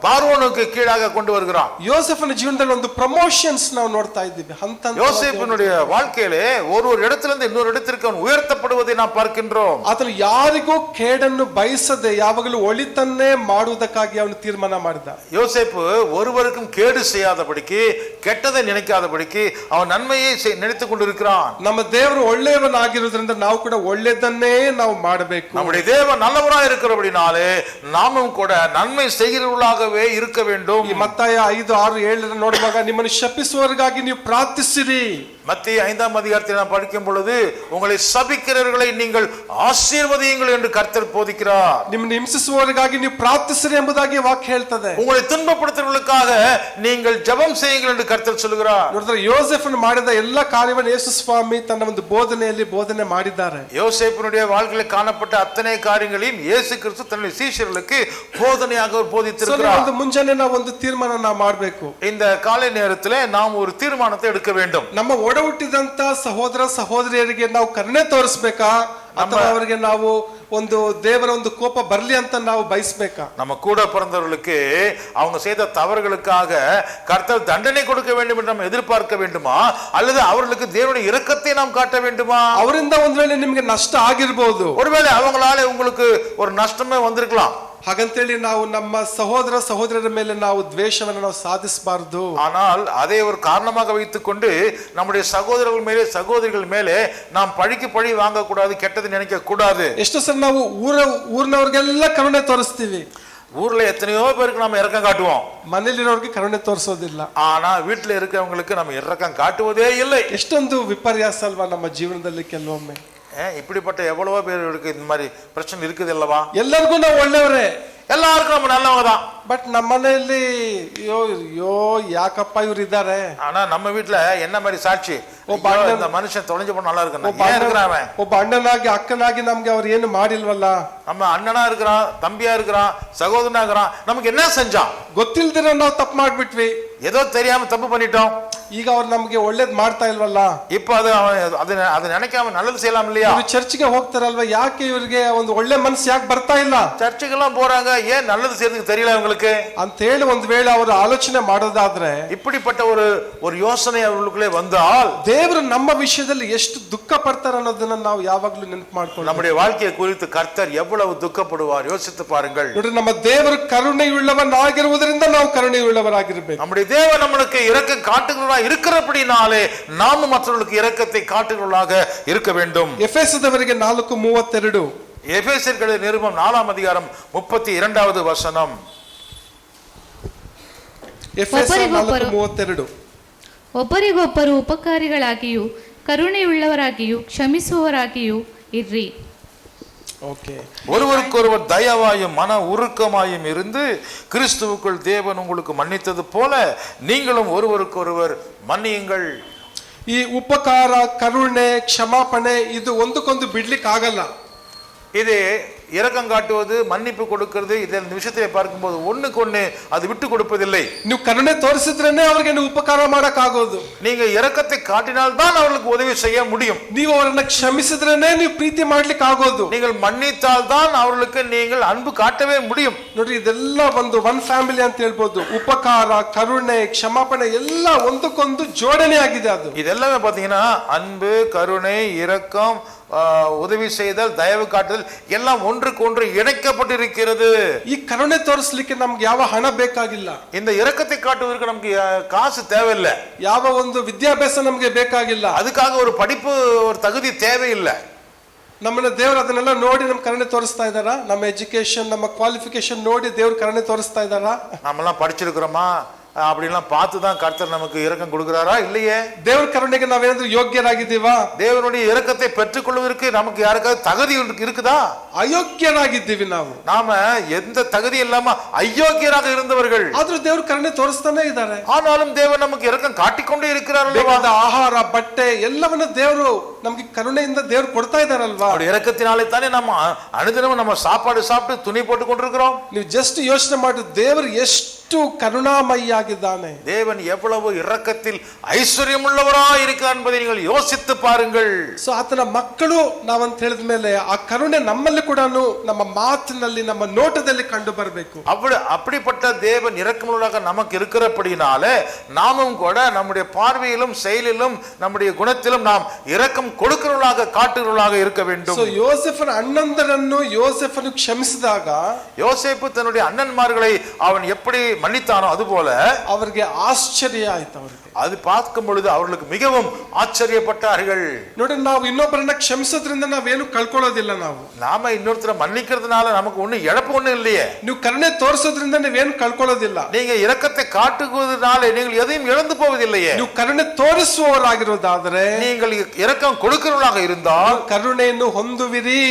பார்வோனுக்கு கீழாக கொண்டு வருகிறான். யோசேಫನ ಜೀವನದಲ್ಲಿ ಒಂದು ಪ್ರಮೋಷನ್ಸ್ ನಾವು ನೋಡ್ತಾ ಇದ್ದೀವಿ. யோசேப்பினுடைய வாழ்க்கையிலே ஒரு இடத்திலிருந்து இன்னொரு இடத்திற்கு அவன் உயர்த்தப்படுவதை நாம் பார்க்கின்றோம். ಆತನು ಯಾರಿಗೂ ಕೇಡನ್ನು ಬಯಸದೆ ಯಾವಾಗಲೂ ಒಳಿತನ್ನೇ ಮಾಡುವುದಕ್ಕಾಗಿ ಅವನು ತೀರ್ಮಾನ ಮಾಡಿದ. யோசேப்பு ஒருவருக்கும் கேடு செய்யாதபடிக்கு, கெட்டதை நினைக்காதபடிக்கு அவன் நன்மையை நினைத்துக் கொண்டிருக்கிறான். ನಮ್ಮ ದೇವರು ಒಳ್ಳೆಯವನಾಗಿರುವುದರಿಂದ ನಾವು ಕೂಡ ಒಳ್ಳೆಯದನ್ನೇ ನಾವು ಮಾಡಬೇಕು. நம்முடைய தேவன் நல்லவராய் இருக்கிறபடினாலே நாமும் கூட நன்மை செய்கிறவர்களாகவே இருக்க வேண்டும். ಈ ಮತ್ತಾಯ 5:6-7 ನೋಡುವಾಗ ನಿಮ್ಮನ್ನು ಶಪಿಸುವವರಿಗಾಗಿ ನೀವು ಪ್ರಾರ್ಥಿಸಿರಿ. மத்திய 5ஆம் அதிகாரத்தை நாம் படிக்கும் பொழுது உங்களை சபிக்கிறவர்களை நீங்கள் ஆசீர்வதியுங்கள் என்று கர்த்தர் போதிக்கிறார். ನಿಮ್ಮನ್ನು ಹಿಂಸಿಸುವವರಿಗಾಗಿ ನೀವು ಪ್ರಾರ್ಥಿಸಿರಿ ಎಂಬುದಾಗಿ ವಾಕ್ಯ ಹೇಳ್ತದೆ. உங்களை துன்பப்படுத்துவர்களுக்காக நீங்கள் ஜெபம் செய்யுங்கள் என்று கர்த்தர் சொல்கிறார். ನೋಡಿದ್ರೆ ಯೋಸೇಫನು ಮಾಡಿದ ಎಲ್ಲ ಕಾರ್ಯವನ್ನು ಯೇಸು ಸ್ವಾಮಿ ತನ್ನ ಒಂದು ಬೋಧನೆಯಲ್ಲಿ ಬೋಧನೆ ಮಾಡಿದ್ದಾರೆ. யோசேப்பினுடைய வாழ்க்கையில் காணப்பட்ட அத்தனை காரியங்களையும் இயேசு கிறிஸ்து தன்னுடைய சீஷர்களுக்கு போதனையாக போதித்திருக்கிறார். ಒಂದು ಮುಂಜಾನೆ ನಾವು ಒಂದು ತೀರ್ಮಾನ ನಾವು ಮಾಡಬೇಕು. இந்த காலை நேரத்தில் நாம் ஒரு தீர்மானத்தை எடுக்க வேண்டும். ನಮ್ಮ ಒಡ ಹುಟ್ಟಿದಂತ ಸಹೋದರ ಸಹೋದರಿಯರಿಗೆ ನಾವು ಕರುಣೆ ತೋರಿಸ್ಬೇಕಾ ಅಥವಾ ಅವರಿಗೆ ನಾವು ಒಂದು ದೇವರ ಒಂದು ಕೋಪ ಬರ್ಲಿ ಅಂತ ನಾವು ಬಯಸ್ಬೇಕಾ? நம்ம கூட பிறந்தவர்களுக்கு அவங்க செய்த தவறுகளுக்காக கர்த்தர் தண்டனை கொடுக்க வேண்டும் என்று நாம் எதிர்பார்க்க வேண்டுமா, அல்லது அவர்களுக்கு தேவனுடைய இரக்கத்தை நாம் காட்ட வேண்டுமா? ಅವರಿಂದ ಒಂದು ವೇಳೆ ನಿಮಗೆ ನಷ್ಟ ಆಗಿರಬಹುದು, ஒருவேளை அவங்களால உங்களுக்கு ஒரு நஷ்டமே வந்திருக்கலாம். ಹಾಗಂತೇಳಿ ನಾವು ನಮ್ಮ ಸಹೋದರ ಸಹೋದರರ ಮೇಲೆ ನಾವು ದ್ವೇಷವನ್ನು ನಾವು ಸಾಧಿಸಬಾರದು. ஆனால் அதை ஒரு காரணமாக வைத்துக்கொண்டு நம்முடைய சகோதரர்கள் மேலே சகோதரிகள் மேலே நாம் பழிக்கு பழி வாங்க கூடாது, கெட்டது நினைக்க கூடாது. ಎಷ್ಟೋ ಸಲ ನಾವು ಊರಿನವ್ರಿಗೆಲ್ಲ ಕರುಣೆ ತೋರಿಸ್ತೀವಿ. ஊர்ல எத்தனையோ பேருக்கு நம்ம இரக்கம் காட்டுவோம், ಮನೆಯಲ್ಲಿರೋರಿಗೆ ಕರುಣೆ ತೋರಿಸೋದಿಲ್ಲ. ஆனா வீட்டுல இருக்கிறவங்களுக்கு நம்ம இரக்கம் காட்டுவதே இல்லை. ಎಷ್ಟೊಂದು ವಿಪರ್ಯಾಸ ಅಲ್ವಾ ನಮ್ಮ ಜೀವನದಲ್ಲಿ ಕೆಲವೊಮ್ಮೆ. இப்படிப்பட்ட எவ்வளவோ பேருக்கு இந்த மாதிரி பிரச்சனை இருக்குது அல்லவா? ಎಲ್ಲರಿಗೂ ನಾವು ಒಳ್ಳೆಯವರೇ, எல்லாருக்கும் நம்ம நல்லவங்க தான். ಬಟ್ ನಮ್ಮ ಮನೆಯಲ್ಲಿ ಅಯ್ಯೋ ಯಾಕಪ್ಪ ಇವ್ರು ಇದ್ದಾರೆ. ஆனா நம்ம வீட்டுல என்ன மாதிரி சாட்சி, இந்த மனுஷன் தொலைஞ்சு போன நல்லா இருக்கு, ಒಬ್ಬ ಅಣ್ಣನಾಗಿ ಅಕ್ಕನಾಗಿ ನಮ್ಗೆ ಅವ್ರು ಏನು ಮಾಡಿಲ್ವಲ್ಲ. நம்ம அண்ணனா இருக்கிறான், தம்பியா இருக்கிறான், சகோதரனா இருக்கிறான், நமக்கு என்ன செஞ்சான்? ಗೊತ್ತಿಲ್ದಿರ ನಾವು ತಪ್ಪು ಮಾಡ್ಬಿಟ್ವಿ, ஏதோ தெரியாம தப்பு பண்ணிட்டோம். ಈಗ ಅವ್ರು ನಮ್ಗೆ ಒಳ್ಳೇದ್ ಮಾಡ್ತಾ ಇಲ್ವಲ್ಲ. இப்ப ಅದು நினைக்காம நல்லது செய்யலாம் இல்லையா? ಇವ್ರು ಚರ್ಚ್ಗೆ ಹೋಗ್ತಾರಲ್ವಾ, ಯಾಕೆ ಇವ್ರಿಗೆ ಒಂದು ಒಳ್ಳೆ ಮನಸ್ಸು ಯಾಕೆ ಬರ್ತಾ ಇಲ್ಲ? சர்ச்சுக்கெல்லாம் போறாங்க, ஏன் நல்லது செய்யறதுக்கு தெரியல அவங்களுக்கு ಅಂತ ಹೇಳಿ ಒಂದ್ ವೇಳೆ ಅವರು ಆಲೋಚನೆ ಮಾಡೋದಾದ್ರೆ, இப்படிப்பட்ட ஒரு யோசனை அவர்களுக்குள்ளே வந்தால் ದೇವರು ನಮ್ಮ ವಿಷಯದಲ್ಲಿ ಎಷ್ಟು ದುಃಖ ಪಡ್ತಾರೆ ಅನ್ನೋದನ್ನ ನಾವು ಯಾವಾಗ್ಲೂ ನೆನಪು ಮಾಡ್ಕೊಂಡು நம்முடைய வாழ்க்கையை குறித்து கர்த்தர் எவ்வளவு துக்கப்படுவார் யோசித்து பாருங்கள். ನೋಡ್ರಿ, ನಮ್ಮ ದೇವರು ಕರುಣೆಯುಳ್ಳವನಾಗಿರುವುದರಿಂದ ನಾವು ಕರುಣೆಯುಳ್ಳವರಾಗಿರ್ಬೇಕು. நம்முடைய தேவன் நம்மளுக்கு இரக்கம் காட்டுகிறவராக இருக்கிறபடினாலே நாமும் மற்றவர்களுக்கு இரக்கத்தை காட்டுகிறவர்களாக இருக்க வேண்டும். ಎಫೆಸದವರಿಗೆ 4:32, எபேசியர் நிருபம் 4ஆம் அதிகாரம் 32வது வசனம். ಎಫೆಸ 4:32, ಒಬ್ಬರಿಗೊಬ್ಬರು ಉಪಕಾರಿಗಳಾಗಿಯೂ ಕರುಣೆಯುಳ್ಳವರಾಗಿಯೂ ಕ್ಷಮಿಸುವವರಾಗಿಯೂ ಇರ್ರಿ. ஒருவருக்கொருவர் தயவாயும் மன உருக்கமாயும் இருந்து கிறிஸ்துவுக்குள் தேவன் உங்களுக்கு மன்னித்தது போல நீங்களும் ஒருவருக்கொருவர் மன்னியுங்கள். ಈ ಉಪಕಾರ, ಕರುಣೆ, ಕ್ಷಮಾಪಣೆ ಇದು ಒಂದಕ್ಕೊಂದು ಬಿಡ್ಲಿಕ್ಕೆ ಆಗಲ್ಲ. இது இரக்கம் காட்டுவது, மன்னிப்பு கொடுக்கிறது, இந்த விஷயத்தை பார்க்கும்போது ஒண்ணுக்கு ஒண்ணு அது விட்டு கொடுப்பதில்லை. ನೀವು ಕರುಣೆ ತೋರಿಸಿದ್ರೇನೆ ಅವರಿಗೆ ನೀವು ಉಪಕಾರ ಮಾಡಕ್ ಆಗೋದು. நீங்க இரக்கத்தை காட்டினால் தான் அவர்களுக்கு உதவி செய்ய முடியும். ನೀವು ಅವರನ್ನ ಕ್ಷಮಿಸಿದ್ರೇನೆ ನೀವು ಪ್ರೀತಿ ಮಾಡ್ಲಿಕ್ಕೆ ಆಗೋದು. நீங்கள் மன்னித்தால் தான் அவர்களுக்கு நீங்கள் அன்பு காட்டவே முடியும். ನೋಡ್ರಿ, ಇದೆಲ್ಲ ಒಂದು ಒನ್ ಫ್ಯಾಮಿಲಿ ಅಂತ ಹೇಳ್ಬೋದು. ಉಪಕಾರ, ಕರುಣೆ, ಕ್ಷಮಾಪಣೆ ಎಲ್ಲ ಒಂದಕ್ಕೊಂದು ಜೋಡಣೆ ಆಗಿದೆ. ಅದು இதெல்லாமே பாத்தீங்கன்னா அன்பு, கருணை, இரக்கம், உதவி செய்தல், தயவு காட்டுதல் எல்லாம் ஒன்றுக்கு ஒன்று இணைக்கப்பட்டிருக்கிறது. ಈ ಕರುಣೆ ತೋರಿಸಲಿಕ್ಕೆ ನಮ್ಗೆ ಯಾವ ಹಣ ಬೇಕಾಗಿಲ್ಲ. இந்த இரக்கத்தை காட்டுவதற்கு நமக்கு காசு தேவையில்லை. ಯಾವ ಒಂದು ವಿದ್ಯಾಭ್ಯಾಸ ನಮ್ಗೆ ಬೇಕಾಗಿಲ್ಲ. அதுக்காக ஒரு படிப்பு, ஒரு தகுதி தேவையில்லை. ನಮ್ಮನ್ನ ದೇವರು ಅದನ್ನೆಲ್ಲ ನೋಡಿ ನಮ್ ಕರುಣೆ ತೋರಿಸ್ತಾ ಇದ್ದಾರಾ? ನಮ್ಮ ಎಜುಕೇಶನ್, ನಮ್ಮ ಕ್ವಾಲಿಫಿಕೇಶನ್ ನೋಡಿ ದೇವ್ರ ಕರುಣೆ ತೋರಿಸ್ತಾ ಇದ್ದಾರಾ? நம்மலாம் படிச்சிருக்கிறோமா அப்படிலாம் பார்த்து தான் கர்த்தர் நமக்கு இரக்கம் கொடுக்கிறாரா? இல்லையே. ದೇವ್ರ ಕರುಣೆಗೆ ನಾವೇನಾದ್ರೂ ಯೋಗ್ಯರಾಗಿದ್ದೀವಾ? தேவனுடைய இரக்கத்தை பெற்றுக்கொள்வதற்கு நமக்கு யாருக்காவது தகுதி இருக்குதா? ಅಯೋಗ್ಯರಾಗಿದ್ದೀವಿ ನಾವು. நாம எந்த தகுதி இல்லாம அயோக்கியராக இருந்தவர்கள். ಆದ್ರೂ ದೇವ್ರ ಕರುಣೆ ತೋರಿಸ್ತಾನೆ ಇದ್ದಾರೆ. ஆனாலும் தேவன் நமக்கு இரக்கம் காட்டிக்கொண்டே இருக்கிறார். ಆಹಾರ, ಬಟ್ಟೆ ಎಲ್ಲವನ್ನ ದೇವರು ನಮ್ಗೆ ಕರುಣೆಯಿಂದ ದೇವ್ರು ಕೊಡ್ತಾ ಇದಾರಲ್ವಾ? இரக்கத்தினாலே தானே நம்ம அனுதினமும் நம்ம சாப்பாடு சாப்பிட்டு துணி போட்டு கொண்டிருக்கிறோம். ನೀವು ಜಸ್ಟ್ ಯೋಚನೆ ಮಾಡಿ, ದೇವರು ಎಷ್ಟು ಕರುಣಾಮಯಿಯಾಗಿದ್ದಾನೆ. தேவன் எவ்வளவு இரக்கத்தில் ஐஸ்வர்யமுள்ளவராய் இருக்கிறார் என்பதை நீங்கள் யோசித்து பாருங்கள். ಸೊ ಆತನ ಮಕ್ಕಳು ನಾವಂತ ಹೇಳಿದ ಮೇಲೆ ಆ ಕರುಣೆ ನಮ್ಮಲ್ಲಿ ಕೂಡ ನಮ್ಮ ಮಾತಿನಲ್ಲಿ ನಮ್ಮ ನೋಟದಲ್ಲಿ ಕಂಡು ಬರಬೇಕು. அப்படிப்பட்ட தேவன் இரக்கமுள்ளவராக நமக்கு இருக்கிறபடினாலே நாமும் கூட நம்முடைய பார்வையிலும் செயலிலும் நம்முடைய குணத்திலும் நாம் இரக்கம் கொடுக்கிறவர்களாக காட்டுகிறவர்களாக இருக்க வேண்டும். ಸೊ ಯೋಸೇಫನ ಅಣ್ಣಂದರನ್ನು ಯೋಸೇಫನು ಕ್ಷಮಿಸಿದಾಗ யோசேப்பு தன்னுடைய அண்ணன்மார்களை அவன் எப்படி மன்னித்தானோ அதுபோல ಅವರಿಗೆ ಆಶ್ಚರ್ಯ ಆಯ್ತು. ಅವರಿಗೆ அது பார்க்கும் பொழுது அவர்களுக்கு மிகவும் ஆச்சரியப்பட்டார்கள். ನೋಡಿ, ನಾವು ಇನ್ನೊಬ್ಬರನ್ನ ಕ್ಷಮಿಸೋದ್ರಿಂದ ನಾವೇನು ಕಳ್ಕೊಳ್ಳೋದಿಲ್ಲ. நாம இன்னொருத்தரை மன்னிக்கிறதுனால நமக்கு ஒண்ணு இழப்பு ஒண்ணு இல்லையே. ನೀವು ಕರುಣೆ ತೋರಿಸೋದ್ರಿಂದ ನೀವೇನು ಕಳ್ಕೊಳ್ಳೋದಿಲ್ಲ. நீங்க இரக்கத்தை காட்டுவதனால நீங்கள் எதையும் இழந்து போவதில்லையே. ನೀವು ಕರುಣೆ ತೋರಿಸುವವರಾಗಿರೋದಾದರೆ, நீங்கள் இரக்கம் கொடுக்கிறவர்களாக இருந்தால் ಕರುಣೆಯನ್ನು ಹೊಂದುವಿರಿ,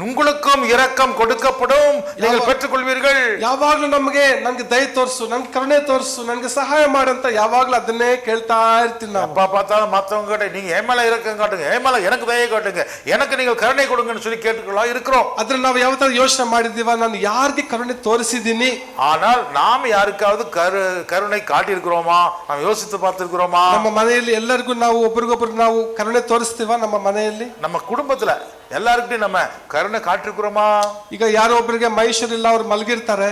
உங்களுக்கும் இரக்கம் கொடுக்கப்படும், நீங்கள் பெற்றுக்கொள்வீர்கள். ಯಾವಾಗ್ಲೂ ನನ್ಗೆ ದಯ ತೋರಿಸು, ನನ್ಗೆ ಕರುಣೆ ತೋರಿಸು, ನನ್ಗೆ ಸಹಾಯ ಮಾಡಂತ ಯಾವಾಗ್ಲೂ ಅದನ್ನೇ ಕೇಳ್ತಾ ಇರ್ತೀನಿ. ನಾವು அப்பா பார்த்தாலும் மற்றவங்க கிட்ட நீங்க ஏன் மேல இரக்கம் காட்டுங்க, ஏன் மேல எனக்கு தயை காட்டுங்க, எனக்கு நீங்கள் கருணை கொடுங்கன்னு சொல்லி கேட்டுக்கலாம் இருக்கிறோம். ಅದ್ರ ನಾವು ಯಾವತ್ತಾದ್ರೂ ಯೋಚನೆ ಮಾಡಿದೀವ, ನಾನು ಯಾರಿಗೆ ಕರುಣೆ ತೋರಿಸಿದ್ದೀನಿ? ஆனால் நாம் யாருக்காவது கருணை காட்டி இருக்கிறோமா? நாம் யோசித்து பார்த்திருக்கிறோமா? ನಮ್ಮ ಮನೆಯಲ್ಲಿ ಎಲ್ಲರಿಗೂ ನಾವು ಒಬ್ರಿಗೊಬ್ರು ನಾವು ಕರುಣೆ ತೋರಿಸ್ತೀವ? ನಮ್ಮ ಮನೆಯಲ್ಲಿ நம்ம குடும்பத்துல எல்லாருக்கிட்டையும் நம்ம கருணை காட்டிருக்கிறோமா? ಈಗ ಯಾರೋ ಒಬ್ಬರಿಗೆ ಮೈಸೂರಿಲ್ಲ, ಅವ್ರು ಮಲಗಿರ್ತಾರೆ.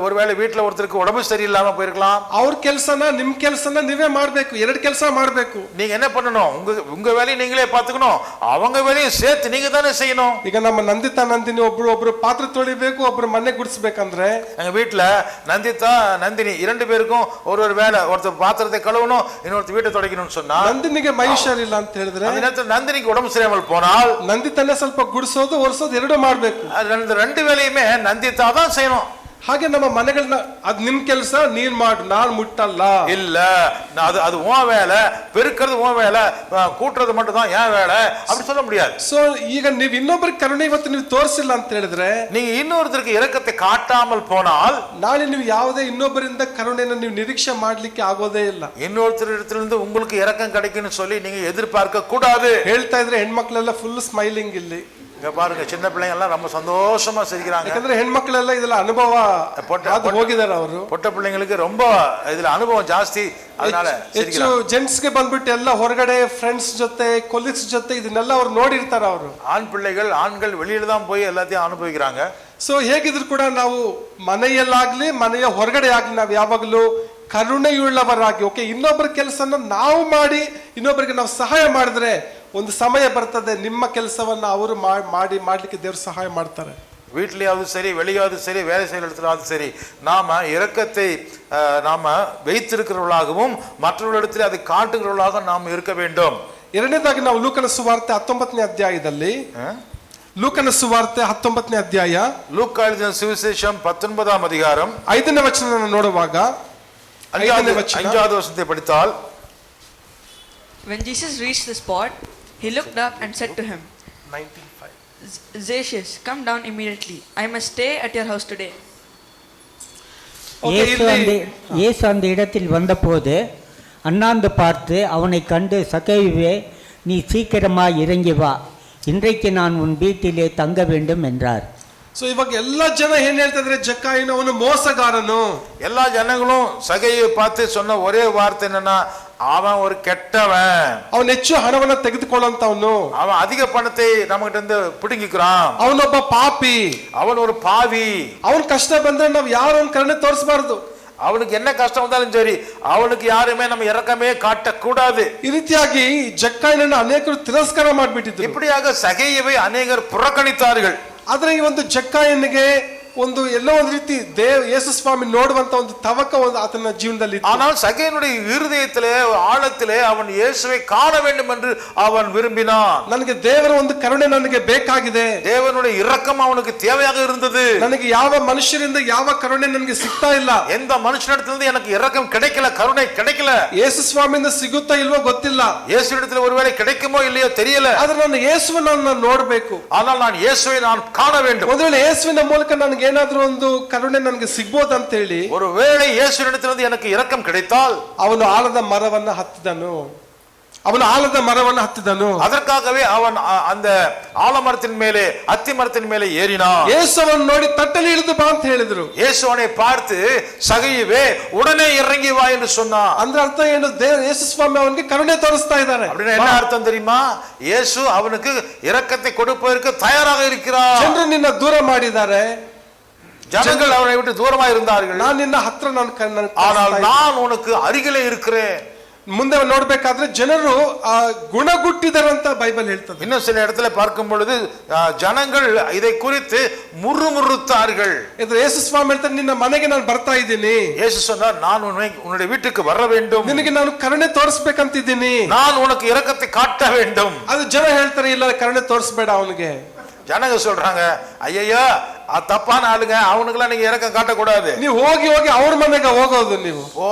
ஒருவேளை வீட்டுல ஒருத்தருக்கு உடம்பு சரியில்லாம போயிருக்கலாம். ಅವ್ರ ಕೆಲ್ಸನ ನಿಮ್ ಕೆಲ್ಸನ ನೀವೇ ಮಾಡ್ಬೇಕು, ಎರಡು ಕೆಲಸ ಮಾಡ್ಬೇಕು. நீங்க என்ன பண்ணணும்? உங்க வேலையை நீங்களே பாத்துக்கணும், அவங்க வேலையும் சேர்த்து நீங்க தானே செய்யணும். ಈಗ ನಮ್ಮ ನಂದಿತಾ ನಂದಿನಿ ಒಬ್ರು ಪಾತ್ರೆ ತೊಳಿಬೇಕು, ಒಬ್ರು ಮನೆ ಗುಡಿಸ್ಬೇಕಂದ್ರೆ எங்க வீட்டுல நந்திதா நந்தினி இரண்டு பேருக்கும் ஒரு வேலை, ஒருத்தர் பாத்திரத்தை கழுவணும், இன்னொருத்தர் வீட்டை துடைக்கணும்னு சொன்னா, ನಂದಿನಿಗೆ ಮೈಸೂರ್ ಇಲ್ಲ ಅಂತ ಹೇಳಿದ್ರೆ நந்தினிக்கு உடம்பு சரியாமல் போனால் ನಂದಿತಾ ಸ್ವಲ್ಪ ಗುಡಿಸೋದು ಒರೆಸೋದು ಎರಡು ಮಾಡ್ಬೇಕು. ரெண்டு வேலையுமே நந்திதா தான் செய்யணும். ಹಾಗೆ ನಮ್ಮ ಮನೆಗಳನ್ನ ಅದ್ ನಿಮ್ ಕೆಲಸ ನೀನ್ ಮಾಡು, ನಾನ್ ಮುಟ್ಟಲ್ಲ. இல்ல, அது உன் வேலை, பெருக்கிறது உன் வேலை, கூட்டுறது மட்டும் தான் என் வேலை அப்படி சொல்ல முடியாது. ಸೊ ಈಗ ನೀವ್ ಇನ್ನೊಬ್ಬರಿಗೆ ಕರುಣೆ ಇವತ್ತು ನೀವು ತೋರಿಸಿಲ್ಲ ಅಂತ ಹೇಳಿದ್ರೆ, நீங்க இன்னொருத்தருக்கு இரக்கத்தை காட்டாமல் போனால் ನಾಳೆ ನೀವು ಯಾವುದೇ ಇನ್ನೊಬ್ಬರಿಂದ ಕರುಣೆಯನ್ನು ನೀವು ನಿರೀಕ್ಷೆ ಮಾಡ್ಲಿಕ್ಕೆ ಆಗೋದೇ ಇಲ್ಲ. இன்னொருத்தர் இடத்திலிருந்து உங்களுக்கு இரக்கம் கிடைக்கும்னு சொல்லி நீங்க எதிர்பார்க்க கூடாது. ಹೇಳ್ತಾ ಇದ್ರೆ ಹೆಣ್ಮಕ್ಳೆಲ್ಲ ಫುಲ್ ಸ್ಮೈಲಿಂಗ್ ಇಲ್ಲಿ. இங்க பாருங்க, சின்ன பிள்ளைங்க எல்லாம் ரொம்ப சந்தோஷமா சிரிக்கிறாங்க. ಯಾಕಂದ್ರೆ ಹೆಣ್ಮಕ್ಳೆಲ್ಲ ಇದೆಲ್ಲ ಅನುಭವ ಹೋಗಿದಾರೆ. ಅವರು பொட்ட பிள்ளைங்களுக்கு ரொம்ப இதுல அனுபவம் ಜಾಸ್ತಿ, அதனால ಹೆಚ್ಚು ಜೆಂಟ್ಸ್ಗೆ ಬಂದ್ಬಿಟ್ಟು ಎಲ್ಲ ಹೊರಗಡೆ ಫ್ರೆಂಡ್ಸ್ ಜೊತೆ ಕೊಲೀಗ್ಸ್ ಜೊತೆ ಇದನ್ನೆಲ್ಲ ಅವ್ರು ನೋಡಿರ್ತಾರ. ಅವರು ஆண்கள் வெளியில தான் போய் எல்லாத்தையும் அனுபவிக்கிறாங்க. ಸೊ ಹೇಗಿದ್ರು ಕೂಡ ನಾವು ಮನೆಯಲ್ಲಾಗ್ಲಿ ಮನೆಯ ಹೊರಗಡೆ ಆಗ್ಲಿ ನಾವು ಯಾವಾಗಲೂ ಕರುಣೆಯುಳ್ಳವರಾಗಿ, ಓಕೆ, ಇನ್ನೊಬ್ಬರ ಕೆಲಸನ ನಾವು ಮಾಡಿ ಇನ್ನೊಬ್ಬರಿಗೆ ನಾವು ಸಹಾಯ ಮಾಡಿದ್ರೆ ಒಂದು ಸಮಯ ಬರ್ತದೆ, ನಿಮ್ಮ ಕೆಲಸವನ್ನ ಅವರು ಮಾಡ್ಲಿಕ್ಕೆ ದೇವರು ಸಹಾಯ ಮಾಡ್ತಾರೆ. வீட்லயாவது சரி, வெளியாவது சரி, வேலை செய்கிற இடத்துலாவது சரி, நாம இரக்கத்தை நாம வைத்திருக்கிறவர்களாகவும் மற்றவர்களிடத்தில் அதை காட்டுகிறவர்களாக நாம் இருக்க வேண்டும். ಎರಡನೇದಾಗಿ ನಾವು ಲೂಕನ ಸುವಾರ್ತೆ 19ನೇ ಅಧ್ಯಾಯದಲ್ಲಿ, ಲೂಕನ ಸುವಾರ್ತೆ 19ನೇ ಅಧ್ಯಾಯ, லூக்கா எழுதின சுவிசேஷம் 19ஆம் அதிகாரம் 5ನೇ ವಚನ ನೋಡುವಾಗ 5வது வசனத்தை படித்தால், When Jesus reached the spot, he looked up and said to him, 19:5, Zacchaeus, come down immediately. I must stay at your house today. இயேசு அந்த இடத்தில் வந்தபோது அண்ணாந்து பார்த்து அவனை கண்டு, சக்கேயுவே, நீ சீக்கிரமாய் இறங்கி வா, இன்றைக்கு நான் உன் வீட்டிலே தங்க வேண்டும் என்றார். ಸೊ ಇವಾಗ ಎಲ್ಲಾ ಜನ ಏನ್ ಹೇಳ್ತಾ ಇದ್ರೆ, ಜಕ್ಕಾಯನು ಅವನು ಮೋಸಗಾರನು. எல்லா ஜனங்களும் சகையை பார்த்து சொன்ன ஒரே வார்த்தை என்னன்னா, அவன் ஒரு கெட்டவன், ಅವನು ಹೆಚ್ಚು ಹಣವನ್ನ ತೆಗೆದುಕೊಳ್ಳುವಂತವನು, அவன் அதிக பணத்தை நம்ம கிட்ட இருந்து பிடுங்கிக்கிறான், ಅವನೊಬ್ಬ ಪಾಪಿ, அவன் ஒரு பாவி, ಅವನ್ ಕಷ್ಟ ಬಂದ್ರೆ ನಾವು ಯಾರು ಅವನ್ ಕರುಣೆ ತೋರಿಸಬಾರದು. அவனுக்கு என்ன கஷ்டம் வந்தாலும் சரி, அவனுக்கு யாருமே நம்ம இரக்கமே காட்டக்கூடாது. ಈ ರೀತಿಯಾಗಿ ಜಕ್ಕಾಯನನ್ನು ಅನೇಕರು ತಿರಸ್ಕಾರ ಮಾಡಿಬಿಟ್ಟಿದ್ರು. இப்படியாக சகையவை அநேகர் புறக்கணித்தார்கள். ಆದ್ರೆ ಈ ಒಂದು ಜಕ್ಕಾಯನಿಗೆ ಒಂದು ಎಲ್ಲೋ ಒಂದು ರೀತಿ ಯೇಸು ಸ್ವಾಮಿ ನೋಡುವಂತ ಒಂದು ತವಕ ಒಂದು ಆತನ ಜೀವನದಲ್ಲಿ. ஆனால் சகையனுடைய இருதயத்திலே ஆழத்திலே அவன் இயேசுவை காண வேண்டும் என்று அவன் விரும்பினான். ನನಗೆ ದೇವರ ಒಂದು ಕರುಣೆ ನನಗೆ ಬೇಕಾಗಿದೆ, தேவனுடைய இரக்கம் அவனுக்கு தேவையாக இருந்தது. ನನಗೆ ಯಾವ ಮನುಷ್ಯರಿಂದ ಯಾವ ಕರುಣೆ ನನಗೆ ಸಿಗ್ತಾ ಇಲ್ಲ, எந்த மனுஷனிடத்திலிருந்து எனக்கு இரக்கம் கிடைக்கல, கருணை கிடைக்கல. ಯೇಸು ಸ್ವಾಮಿಯಿಂದ ಸಿಗುತ್ತಾ ಇಲ್ವೋ ಗೊತ್ತಿಲ್ಲ, இயேசுவிடத்தில் ஒருவேளை கிடைக்குமோ இல்லையோ தெரியல. ಆದ್ರೆ ನಾನು ಯೇಸುವನ್ನು ನೋಡಬೇಕು, ஆனால் நான் இயேசுவை நான் காண வேண்டும். ಒಂದು ವೇಳೆ ಯೇಸುವಿನ ಮೂಲಕ ನನಗೆ ಏನಾದ್ರೂ ಒಂದು ಕರುಣೆ ನನಗೆ ಸಿಗ್ಬೋದು ಅಂತ ಹೇಳಿ, ஒருவேளை இயேசுவிடத்திலிருந்து எனக்கு இரக்கம் கிடைத்தால், ಅವನು ಆಲದ ಮರವನ್ನ ಹತ್ತಿದನು. ಅವನು ಆಲದ ಮರವನ್ನು ಹತ್ತಿದನು. அதற்காகவே அவன் அந்த ஆலமரத்தின் மேலே அத்தி மரத்தின் மேலே ஏறினான். ಯೇಸುವನ್ನು ನೋಡಿ ತಟ್ಟಲಿ ಇಳಿದು ಬಾ ಅಂತ ಹೇಳಿದ್ರು. இயேசு அவனை பார்த்து சகையுவே உடனே இறங்கி வா என்று சொன்னான். ಅಂದ್ರೆ ಅರ್ಥ ಏನು? ಯೇಸು ಸ್ವಾಮಿ ಅವನಿಗೆ ಕರುಣೆ ತೋರಿಸ್ತಾ ಇದ್ದಾರೆ. அப்படின்னா என்ன அர்த்தம் தெரியுமா? இயேசு அவனுக்கு இரக்கத்தை கொடுப்பதற்கு தயாராக இருக்கிறார். ಜನರು ನಿನ್ನ ದೂರ ಮಾಡಿದ್ದಾರೆ, ஜனங்கள் அவனை விட்டு தூரமா இருந்தார்கள். ನಾನು ನಿನ್ನ ಹತ್ರ ஆனால் நான் உனக்கு அருகிலே இருக்கிறேன். ಮುಂದೆ ನೋಡ್ಬೇಕಾದ್ರೆ ಜನರು ಗುಣಗುಟ್ಟಿದರಂತ ಬೈಬಲ್ ಹೇಳ್ತದೆ. இன்னும் சில இடத்துல பார்க்கும் பொழுது ஜனங்கள் இதை குறித்து முறுமுறுத்தார்கள். ಇದು ಯೇಸು ಸ್ವಾಮಿ ಹೇಳ್ತಾರೆ, ನಿನ್ನ ಮನೆಗೆ ನಾನು ಬರ್ತಾ ಇದ್ದೀನಿ. இயேசு சொன்னார், நான் உன்னுடைய வீட்டுக்கு வர வேண்டும், ನಿನಗೆ ನಾನು ಕರುಣೆ ತೋರಿಸ್ಬೇಕಂತಿದ್ದೀನಿ, நான் உனக்கு இரக்கத்தை காட்ட வேண்டும். ಅದು ಜನ ಹೇಳ್ತಾರೆ, ಇಲ್ಲ ಕರುಣೆ ತೋರಿಸ್ಬೇಡ ಅವನಿಗೆ. ஜனங்க சொல்றாங்க, ஐயா தப்பான ஆளுங்க, அவனுக்குலாம் நீங்க இரக்கம் காட்டக்கூடாது. ನೀವು ಹೋಗಿ ಹೋಗಿ ಅವ್ರ ಮನೆಗೆ ಹೋಗೋದು. ನೀವು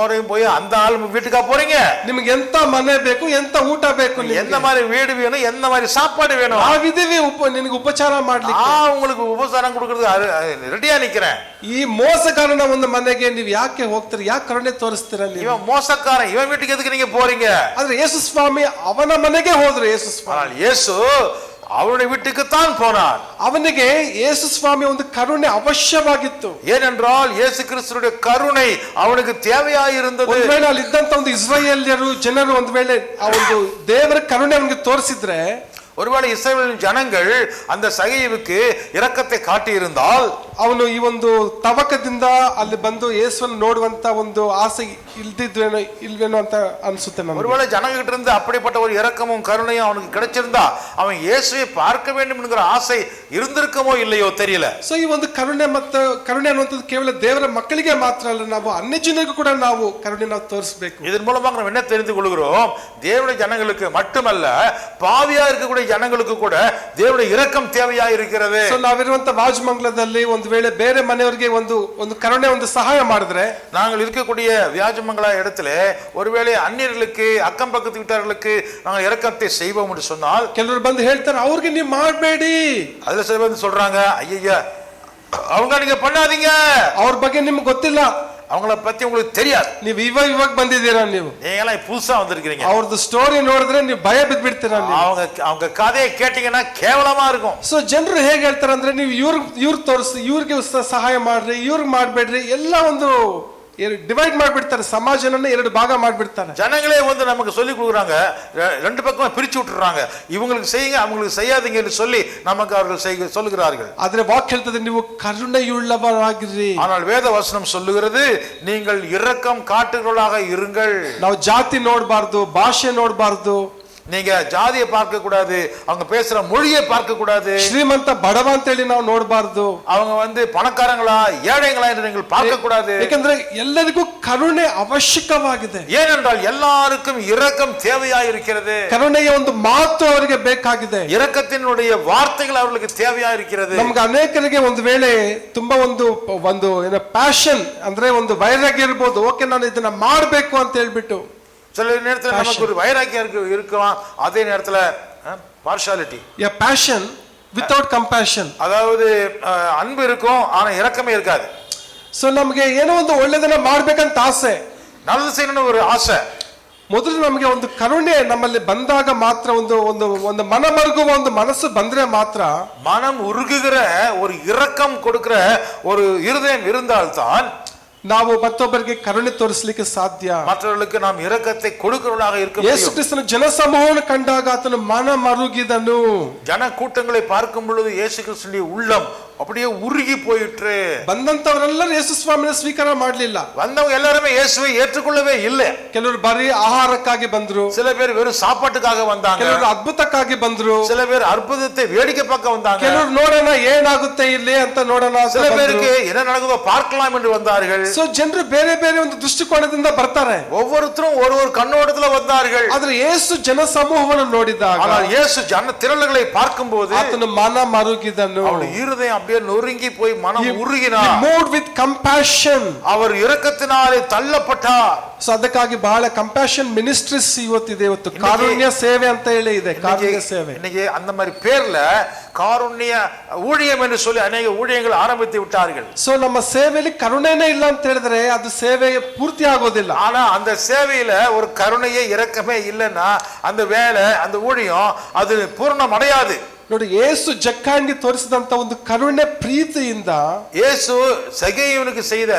போய் அந்த ஆளு வீட்டுக்கா போறீங்க? ನಿಮ್ಗೆ ಎಂತ ಮನೆ ಬೇಕು, ಎಂತ ಊಟ ಬೇಕು, எந்த மாதிரி வீடு வேணும், எந்த மாதிரி சாப்பாடு வேணும், ನಾವಿದೀವಿ ನಿನಗೆ ಉಪಚಾರ ಮಾಡ್ಲಿಕ್ಕೆ. உங்களுக்கு ಉಪಚಾರ கொடுக்கறது ரெடியா நிக்கிறேன். ಈ ಮೋಸಗಾರನ ಒಂದು ಮನೆಗೆ ನೀವು ಯಾಕೆ ಹೋಗ್ತೀರಿ? ಯಾಕೆ ಕರುಣೆ ತೋರಿಸ್ತೀರ? இவன் மோசக்காரன், இவன் வீட்டுக்கு எதுக்கு நீங்க போறீங்க? ಆದ್ರೆ ಯೇಸು ಸ್ವಾಮಿ ಅವನ ಮನೆಗೆ ಹೋದ್ರು. ಯೇಸು ಸ್ವಾಮಿ இயேசு அவனுடைய வீட்டுக்கு தான் போனார். ಅವನಿಗೆ ಯೇಸು ಸ್ವಾಮಿ ಒಂದು ಕರುಣೆ ಅವಶ್ಯವಾಗಿತ್ತು. ஏனென்றால் இயேசு கிறிஸ்துவினுடைய கருணை அவனுக்கு தேவையாயிருந்தது. ಒಂದು ವೇಳೆ ಅಲ್ಲಿ ಇದ್ದಂತ ಒಂದು ಇಸ್ರಾಯೇಲ್ಯರು ಜನರು ಒಂದು ವೇಳೆ ಆ ಒಂದು ದೇವರ ಕರುಣೆ ಅವನಿಗೆ ತೋರಿಸಿದ್ರೆ, ஒருவேளை இஸ்ரவேலின் ஜனங்கள் அந்த சகையுவுக்கு இரக்கத்தை காட்டி இருந்தால், ಅವನು ಈ ಒಂದು ತವಕದಿಂದ ಅಲ್ಲಿ ಬಂದು ಯೇಸುವನ್ನು ನೋಡುವಂತ ಒಂದು ಆಸೆ ಇಲ್ವೇನೋ ಅಂತ ಅನ್ಸುತ್ತೆ ನನಗೆ. ஒருவேளை ஜனங்கிட்ட இருந்து அப்படிப்பட்ட ஒரு இரக்கமும் கருணையும் அவனுக்கு கிடைச்சிருந்தா அவன் இயேசுவை பார்க்க வேண்டும் என்கிற ஆசை இருந்திருக்குமோ இல்லையோ தெரியல. ಸೊ ಈ ಒಂದು ಕರುಣೆ ಅನ್ನುವಂಥದ್ದು ಕೇವಲ ದೇವರ ಮಕ್ಕಳಿಗೆ ಮಾತ್ರ ಅಲ್ಲ, ನಾವು ಅನ್ಯ ಜನರಿಗೂ ಕೂಡ ನಾವು ಕರುಣೆ ನಾವು ತೋರಿಸಬೇಕು. இதன் மூலமாக நம்ம என்ன தெரிந்து கொள்கிறோம்? தேவனுடைய ஜனங்களுக்கு மட்டுமல்ல, பாவியா இருக்கக்கூடிய ஜனங்களுக்கு கூட தேவனுடைய இரக்கம் தேவையா இருக்கிறது. ಸೊ ನಾವಿರುವಂತ ವಾಜಮಂಗಲದಲ್ಲಿ ಒಂದು ವೇಳೆ ಬೇರೆ ಮನೆಯವರಿಗೆ ಒಂದು ಕರುಣೆ ಒಂದು ಸಹಾಯ ಮಾಡಿದ್ರೆ, நாங்கள் இருக்கக்கூடிய வியாஜமங்கலா இடத்துல ஒருவேளை அந்நியர்களுக்கு அக்கம் பக்கத்து வீட்டார்களுக்கு நாங்கள் இரக்கத்தை செய்வோம் என்று சொன்னால், ಕೆಲವರು ಬಂದು ಹೇಳ್ತಾರೆ, ಅವ್ರಿಗೆ ನೀವು ಮಾಡಬೇಡಿ. அதுல சில பேர் சொல்றாங்க, ஐயா அவங்க நீங்க பண்ணாதீங்க, ಅವ್ರ ಬಗ್ಗೆ ನಿಮ್ಗೆ ಗೊತ್ತಿಲ್ಲ, அவங்கள பத்தி உங்களுக்கு தெரியாது, ನೀವು ಇವಾಗ ಬಂದಿದ್ದೀರಾ, ನೀವು நீங்களாம் புதுசா வந்திருக்கீங்க, ಅವ್ರದ್ದು ಸ್ಟೋರಿ ನೋಡಿದ್ರೆ ನೀವು ಭಯ ಬಿದ್ಬಿಡ್ತೀರಾ. அவங்க ಕಥೆயை ಕೇಟೀங்கன்னா ಕೇವಲமா இருக்கும். ಸೊ ಜನರು ಹೇಗೆ ಹೇಳ್ತಾರೆ ಅಂದ್ರೆ, ನೀವು ಇವ್ರ ತೋರಿಸಿ, ಇವ್ರಿಗೆ ಸಹಾಯ ಮಾಡ್ರಿ, ಇವ್ರಿಗೆ ಮಾಡ್ಬೇಡ್ರಿ, ಎಲ್ಲ ಒಂದು டிவைட் ಮಾಡಿಬಿಡ್ತಾರೆ. ಸಮಾಜನನ್ನ ಎರಡು ಭಾಗ ಮಾಡಿಬಿಡ್ತಾರೆ. ஜனங்களே வந்து நமக்கு சொல்லி கொடுக்குறாங்க, ரெண்டு பக்கமா பிரிச்சு விட்டுறாங்க, இவங்களுக்கு செய்யுங்க அவங்களுக்கு செய்யாதீங்க என்று சொல்லி நமக்கு அவர்கள் சொல்லுகிறார்கள். ಆದ್ರೆ ವಾಕ್ಯ ಹೇಳ್ತದೆ, ನೀವು ಕರುಣೆಯುಳ್ಳವರಾಗಿರಿ. ஆனால் வேத வசனம் சொல்லுகிறது, நீங்கள் இரக்கம் காட்டுகிறவர்களாக இருங்கள். ನಾವು ಜಾತಿ ನೋಡಬಾರ್ದು, ಭಾಷೆ ನೋಡಬಾರ್ದು, நீங்க ஜாதியை பார்க்க கூடாது, அவங்க பேசுற மொழியை பார்க்க கூடாது, ಶ್ರೀಮಂತ ಬಡವ ಅಂತ ಹೇಳಿ ನಾವು ನೋಡಬಾರ್ದು, அவங்க வந்து பணக்காரங்களா ஏழைங்களா என்று நீங்கள் பார்க்க கூடாது. ಯಾಕಂದ್ರೆ ಎಲ್ಲರಿಗೂ ಕರುಣೆ ಅವಶ್ಯಕವಾಗಿದೆ. ஏனென்றால் எல்லாருக்கும் இரக்கம் தேவையா இருக்கிறது. ಕರುಣೆಯ ಒಂದು ಮಾತು ಅವರಿಗೆ ಬೇಕಾಗಿದೆ. இரக்கத்தினுடைய வார்த்தைகள் அவர்களுக்கு தேவையா இருக்கிறது. ನಮ್ಗೆ ಅನೇಕರಿಗೆ ಒಂದು ವೇಳೆ ತುಂಬಾ ಒಂದು ಏನೋ ಪ್ಯಾಷನ್ ಅಂದ್ರೆ ಒಂದು ವೈರಾಗ್ಯ ಇರ್ಬೋದು, ಓಕೆ ನಾನು ಇದನ್ನ ಮಾಡಬೇಕು ಅಂತ ಹೇಳ್ಬಿಟ್ಟು. சில நேரத்துல நமக்கு ஒரு வைராக்கியம் இருக்கலாம், அதே நேரத்துல பார்ஷாலிட்டி, passion without compassion, அதாவது அன்பு இருக்கும் ஆனா இரக்கமே இருக்காது. ಸೊ ನಮಗೆ ಏನೋ ಒಂದು ಒಳ್ಳೆದನ್ನ ಮಾಡ್ಬೇಕಂತ ಆಸೆ, நல்லது செய்யணும்னு ஒரு ஆசை. ಮೊದಲು ನಮಗೆ ಒಂದು ಕರುಣೆ ನಮ್ಮಲ್ಲಿ ಬಂದಾಗ ಮಾತ್ರ, ಒಂದು ಮನಮರುಗುವ ಒಂದು ಮನಸ್ಸು ಬಂದ್ರೆ ಮಾತ್ರ, மனம் உருகுகிற ஒரு இரக்கம் கொடுக்கிற ஒரு இருதயம் இருந்தால்தான் ನಾವು ಮತ್ತೊಬ್ಬರಿಗೆ ಕರುಣೆ ತೋರಿಸಲಿಕ್ಕೆ ಸಾಧ್ಯ. மற்றவர்களுக்கு நாம் இரக்கத்தை கொடுக்கிறவர்களாக இருக்க முடியும். ಯೇಸು ಕ್ರಿಸ್ತನ ಜನಸಮೂಹವನ್ನು ಕಂಡಾಗ ಆತನು ಮನ ಮರುಗಿದನು. ஜன கூட்டங்களை பார்க்கும் பொழுது இயேசு கிறிஸ்துவின் உள்ளம் அப்படியே உருகி போயிற்று. ಬಂದಂತವರೆಲ್ಲರೂ ಯೇಸು ಸ್ವಾಮಿನ ಸ್ವೀಕಾರ ಮಾಡಲಿಲ್ಲ. வந்தவங்க எல்லாரும் இயேசுவை ஏற்றுக்கொள்ளவே இல்லை. ಕೆಲವರು ಬರೀ ಆಹಾರಕ್ಕಾಗಿ ಬಂದ್ರು, சில பேர் வெறும் சாப்பாட்டுக்காக வந்தாங்க, ಕೆಲವರು ಅದ್ಭುತಕ್ಕಾಗಿ ಬಂದ್ರು, சில பேர் அற்புதத்தை வேடிக்கை பார்க்க வந்தாங்க, ಕೆಲವರು ನೋಡೋಣ ಏನಾಗುತ್ತೆ ಇಲ್ಲಿ ಅಂತ ನೋಡೋಣ, சில பேருக்கு என்ன நடக்குதோ பார்க்கலாம் என்று வந்தார்கள். ಸೊ ಜನರು ಬೇರೆ ಬೇರೆ ಒಂದು ದೃಷ್ಟಿಕೋನದಿಂದ ಬರ್ತಾರೆ. ஒவ்வொருத்தரும் ஒரு கண்ணோட்டத்துல வந்தார்கள். ಆದ್ರೆ ಯೇಸು ಜನ ಸಮೂಹವನ್ನು ನೋಡಿದಾಗ, ஆனால் இயேசு ஜன திரளுகளை பார்க்கும்போது ಆತನು ಮನ ಮರುಗಿದನು. அவருடைய இருதயம் அப்படியே நொறுங்கி போய் மனம் He உருகினார். moved with compassion. அவர் இரக்கத்தினாலே தள்ளப்பட்டார். ಸೊ ಅದಕ್ಕಾಗಿ ಬಹಳ ಕಂಪ್ಯಾಷನ್ ಮಿನಿಸ್ಟ್ರೀಸ್ ಇವತ್ತಿದೆ. ಇವತ್ತು ಕಾರುಣ್ಯ ಸೇವೆ ಅಂತ ಹೇಳಿ ಇದೆ. ಕಾರುಣ್ಯ ಸೇವೆ இன்னைக்கு அந்த மாதிரி பேர்ல காருண்ய ஊழியம் என்று சொல்லி அநேக ஊழியங்கள் ஆரம்பித்து விட்டார்கள். ಸೊ ನಮ್ಮ ಸೇವೆಯಲ್ಲಿ ಕರುಣೆನೇ ಇಲ್ಲ ಅಂತ ಹೇಳಿದ್ರೆ ಅದು ಸೇವೆ ಪೂರ್ತಿ ಆಗೋದಿಲ್ಲ. ஆனா அந்த சேவையில ஒரு கருணையே இரக்கமே இல்லைன்னா அந்த வேலை அந்த ஊழியம் அது பூர்ணம் அடையாது. ನೋಡಿ, ಯೇಸು ಜಕ್ಕಾಯನಿಗೆ ತೋರಿಸಿದಂತ ಒಂದು ಕರುಣೆ ಪ್ರೀತಿಯಿಂದ இயேசு சகேயுவுக்கு செய்த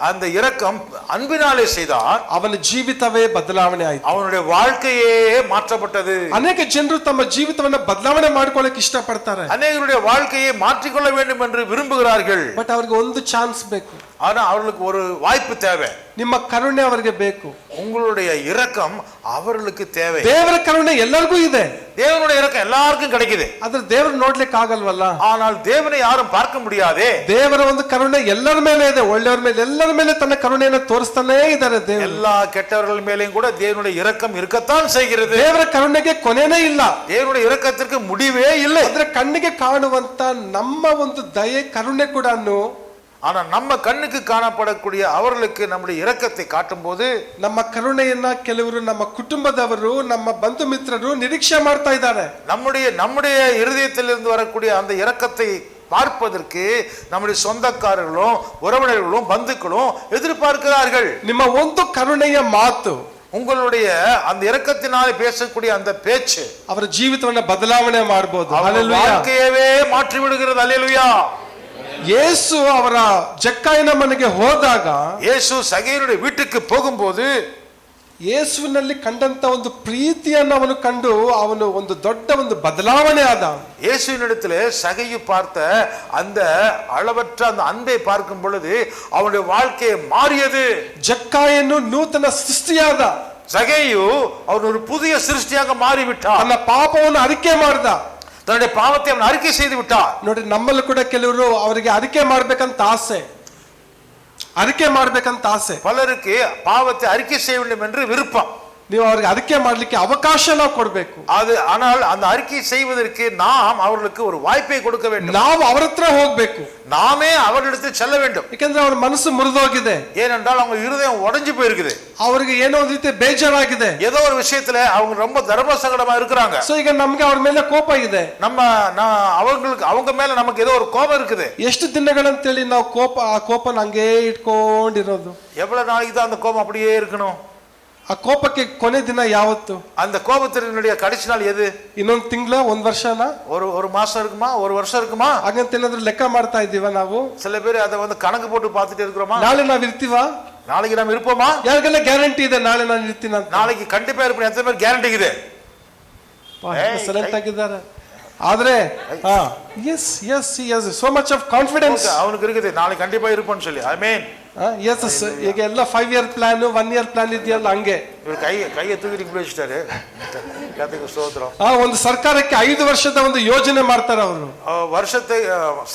அந்த இரக்கம் அன்பினாலே செய்தார். ಅವನ ಜೀವಿತವೇ ಬದಲಾವಣೆ ಆಯಿತು. அவனுடைய வாழ்க்கையே மாற்றப்பட்டது. ಅನೇಕ ಜನರು ತಮ್ಮ ಜೀವಿತವನ್ನ ಬದಲಾವಣೆ ಮಾಡ್ಕೊಳ್ಳಕ್ಕೆ ಇಷ್ಟಪಡ್ತಾರೆ. அநேகருடைய வாழ்க்கையை மாற்றிக்கொள்ள வேண்டும் என்று விரும்புகிறார்கள். ಬಟ್ ಅವರಿಗೆ ಒಂದು ಚಾನ್ಸ್ ಬೇಕು. ஆனா அவர்களுக்கு ஒரு வாய்ப்பு தேவை. ನಿಮ್ಮ ಕರುಣೆ ಅವರಿಗೆ ಬೇಕು. உங்களுடைய இரக்கம் அவர்களுக்கு தேவை. ದೇವರ ಕರುಣೆ ಎಲ್ಲರಿಗೂ ಇದೆ. தேவனுடைய இரக்கம் எல்லாருக்கும் கிடைக்குது. ಆದ್ರೆ ದೇವರು ನೋಡ್ಲಿಕ್ಕೆ ಆಗಲ್ವಲ್ಲ. ஆனால் தேவனை யாரும் பார்க்க முடியாதே. ದೇವರ ಒಂದು ಕರುಣೆ ಎಲ್ಲರ ಮೇಲೆ ಇದೆ. ಒಳ್ಳೆಯವರ ಮೇಲೆ ಎಲ್ಲರ ಮೇಲೆ ತನ್ನ ಕರುಣೆಯನ್ನು ತೋರಿಸ್ತಾನೇ ಇದ್ದಾರೆ ದೇವರು. எல்லா கெட்டவர்கள் மேலேயும் கூட தேவனுடைய இரக்கம் இருக்கத்தான் செய்கிறது. ದೇವರ ಕರುಣೆಗೆ ಕೊನೆನೇ ಇಲ್ಲ. தேவனுடைய இரக்கத்திற்கு முடிவே இல்லை. ಆದ್ರೆ ಕಣ್ಣಿಗೆ ಕಾಣುವಂತ ನಮ್ಮ ಒಂದು ದಯೆ ಕರುಣೆ ಕೂಡ ஆனா நம்ம கண்ணுக்கு காணப்படக்கூடிய அவர்களுக்கு நம்முடைய இரக்கத்தை காட்டும் போது ನಮ್ಮ ಕರುಣೆಯನ್ನ ಕೆಲವರು ನಮ್ಮ ಕುಟುಂಬದವರು ನಮ್ಮ ಬಂಧು ಮಿತ್ರರು ನಿರೀಕ್ಷೆ ಮಾಡ್ತಾ ಇದ್ದಾರೆ. நம்முடைய இருதயத்திலிருந்து வரக்கூடிய அந்த இரக்கத்தை பார்ப்பதற்கு நம்முடைய சொந்தக்காரர்களும் உறவினர்களும் பந்துக்களும் எதிர்பார்க்கிறார்கள். ನಿಮ್ಮ ಒಂದು ಕರುಣೆಯ ಮಾತು, உங்களுடைய அந்த இரக்கத்தினாலே பேசக்கூடிய அந்த பேச்சு ಅವರ ಜೀವಿತವನ್ನ ಬದಲಾವಣೆ ಮಾಡಬಹುದು. வாழ்க்கையவே மாற்றி விடுகிறது. அல்லேலூயா. ಯೇಸು ಅವರ ಜಕ್ಕಾಯನ ಮನೆಗೆ ಹೋದಾಗ, ಯೇಸು ಸಗೇಯனுடைய வீட்டுக்கு போகும்போது ಯೇಸುವಿನಲ್ಲಿ ಕಂಡಂತ ಒಂದು ಪ್ರೀತಿಯನ್ನು ಅವನು ಕಂಡು ಅವನು ಒಂದು ದೊಡ್ಡ ಒಂದು ಬದಲಾವಣೆ ಆದ. இயேசுவினிடத்திலே சகையு பார்த்த அந்த அளவற்ற அந்த அன்பை பார்க்கும் பொழுது அவனுடைய வாழ்க்கையை மாறியது. ಜಕ್ಕಾಯನು ನೂತನ ಸೃಷ್ಟಿಯಾದ. சகையு அவன் ஒரு புதிய சிருஷ்டியாக மாறிவிட்டான். ತನ್ನ ಪಾಪವನ್ನು ಅರಿಕೆ ಮಾಡಿದ. தன்னுடைய பாவத்தை அவன் அறிக்கை செய்து விட்டான். ನೋಡಿ, ನಮ್ಮಲ್ಲಿ ಕೂಡ ಕೆಲವರು ಅವರಿಗೆ ಅರಿಕೆ ಮಾಡ್ಬೇಕಂತ ಆಸೆ, ಅರಿಕೆ ಮಾಡ್ಬೇಕಂತ ಆಸೆ. பலருக்கு பாவத்தை அறிக்கை செய்ய வேண்டும் என்று விருப்பம். ನೀವು ಅವರಿಗೆ ಅರಿಕೆ ಮಾಡ್ಲಿಕ್ಕೆ ಅವಕಾಶ ನಾವು ಕೊಡಬೇಕು. அது ஆனால் அந்த அறிக்கை செய்வதற்கு நாம் அவர்களுக்கு ஒரு வாய்ப்பை கொடுக்க வேண்டும். ನಾವು ಅವರ ಹತ್ರ ಹೋಗ್ಬೇಕು. நாமே அவர்களிடத்தில் செல்ல வேண்டும். ಯಾಕಂದ್ರೆ ಅವರ ಮನಸ್ಸು ಮುರಿದೋಗಿದೆ. ஏனென்றால் அவங்க இருதயம் உடைஞ்சு போயிருக்குது. ಅವರಿಗೆ ಏನೋ ಒಂದು ರೀತಿ ಬೇಜಾರಾಗಿದೆ. ஏதோ ஒரு விஷயத்துல அவங்க ரொம்ப தர்ம சங்கடமா இருக்கிறாங்க. ಸೊ ಈಗ ನಮ್ಗೆ ಅವ್ರ ಮೇಲೆ ಕೋಪ ಇದೆ. அவங்க மேல நமக்கு ஏதோ ஒரு கோபம் இருக்குது. ಎಷ್ಟು ದಿನಗಳಂತೇಳಿ ನಾವು ಆ ಕೋಪನ ಹಂಗೇ ಇಟ್ಕೊಂಡಿರೋದು. எவ்வளவு நாளைக்கு தான் அந்த கோபம் அப்படியே இருக்கணும்? ಆ ಕೋಪಕ್ಕೆ ಕೊನೆ ದಿನ ಯಾವತ್ತು? அந்த கோபத்தினுடைய கடைசி நாள் எது? ಇನ್ನೊಂದು ತಿಂಗಳ, ಒಂದು ವರ್ಷನಾ, ஒரு மாசம் இருக்குமா, ஒரு வருஷம் இருக்குமா? ಹಾಗಂತ ಏನಾದ್ರು ಲೆಕ್ಕ ಮಾಡ್ತಾ ಇದ್ದೀವ ನಾವು? சில பேர் அதை கணக்கு போட்டு பார்த்துட்டு இருக்கிறோமா? ನಾಳೆ ನಾವ್ ಇರ್ತೀವ? நாளைக்கு நாம் இருப்போமா? ಯಾರಿಗೆಲ್ಲ ಗ್ಯಾರಂಟಿ ಇದೆ ನಾಳೆ ನಾನು ಇರ್ತೀನಿ ಅಂತ? நாளைக்கு கண்டிப்பா இருப்பேன். எத்தனை பேர் ಗ್ಯಾರಂಟಿ ಇದೆ? ಸೆಲೆಕ್ಟ್ ಆಗಿದ್ದಾರೆ. ಆದ್ರೆ yes so much of confidence அவனுக்கு இருக்குது, நாளைக்கு கண்டிப்பா இருப்பேன்னு சொல்லி. ஆமென். yes ಈಗ ಎಲ್ಲ 5 year ಪ್ಲಾನ್ 1 year ಪ್ಲಾನ್ ಇದೆಯಲ್ಲ ಹಂಗೆ. இவர் கையை தூக்கி பிடிச்சிட்டாரு. கர்த்தருக்கு ஸ்தோத்திரம். ಒಂದು ಸರ್ಕಾರಕ್ಕೆ 5 ವರ್ಷದ ಒಂದು ಯೋಜನೆ ಮಾಡ್ತಾರೆ ಅವರು. வருஷத்தை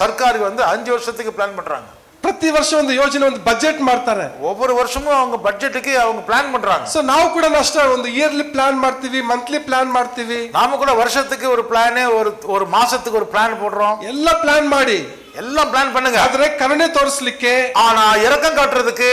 சர்க்காருக்கு 5 வருஷத்துக்கு பிளான் பண்றாங்க. ಪ್ರತಿ ವರ್ಷ ಒಂದು ಯೋಜನೆ, ಒಂದು ಬಜೆಟ್ ಮಾಡ್ತಾರೆ. ஒவ்வொரு வருஷமும் அவங்க பட்ஜெட்டுக்கு அவங்க பிளான் பண்றாங்க. ಸೊ ನಾವು ಕೂಡ ಅಷ್ಟೇ ಒಂದು ಇಯರ್ಲಿ ಪ್ಲಾನ್ ಮಾಡ್ತೀವಿ, ಮಂತ್ಲಿ ಪ್ಲಾನ್ ಮಾಡ್ತೀವಿ. நாம கூட வருஷத்துக்கு ஒரு பிளான், ஒரு மாசத்துக்கு ஒரு பிளான் போடுறோம். ಎಲ್ಲ ಪ್ಲಾನ್ ಮಾಡಿ எல்லாம் பிளான் பண்ணுங்க. ಆದ್ರೆ ಕರುಣೆ ತೋರಿಸಲಿಕ್ಕೆ, ஆனா இரக்கம் காட்டுறதுக்கு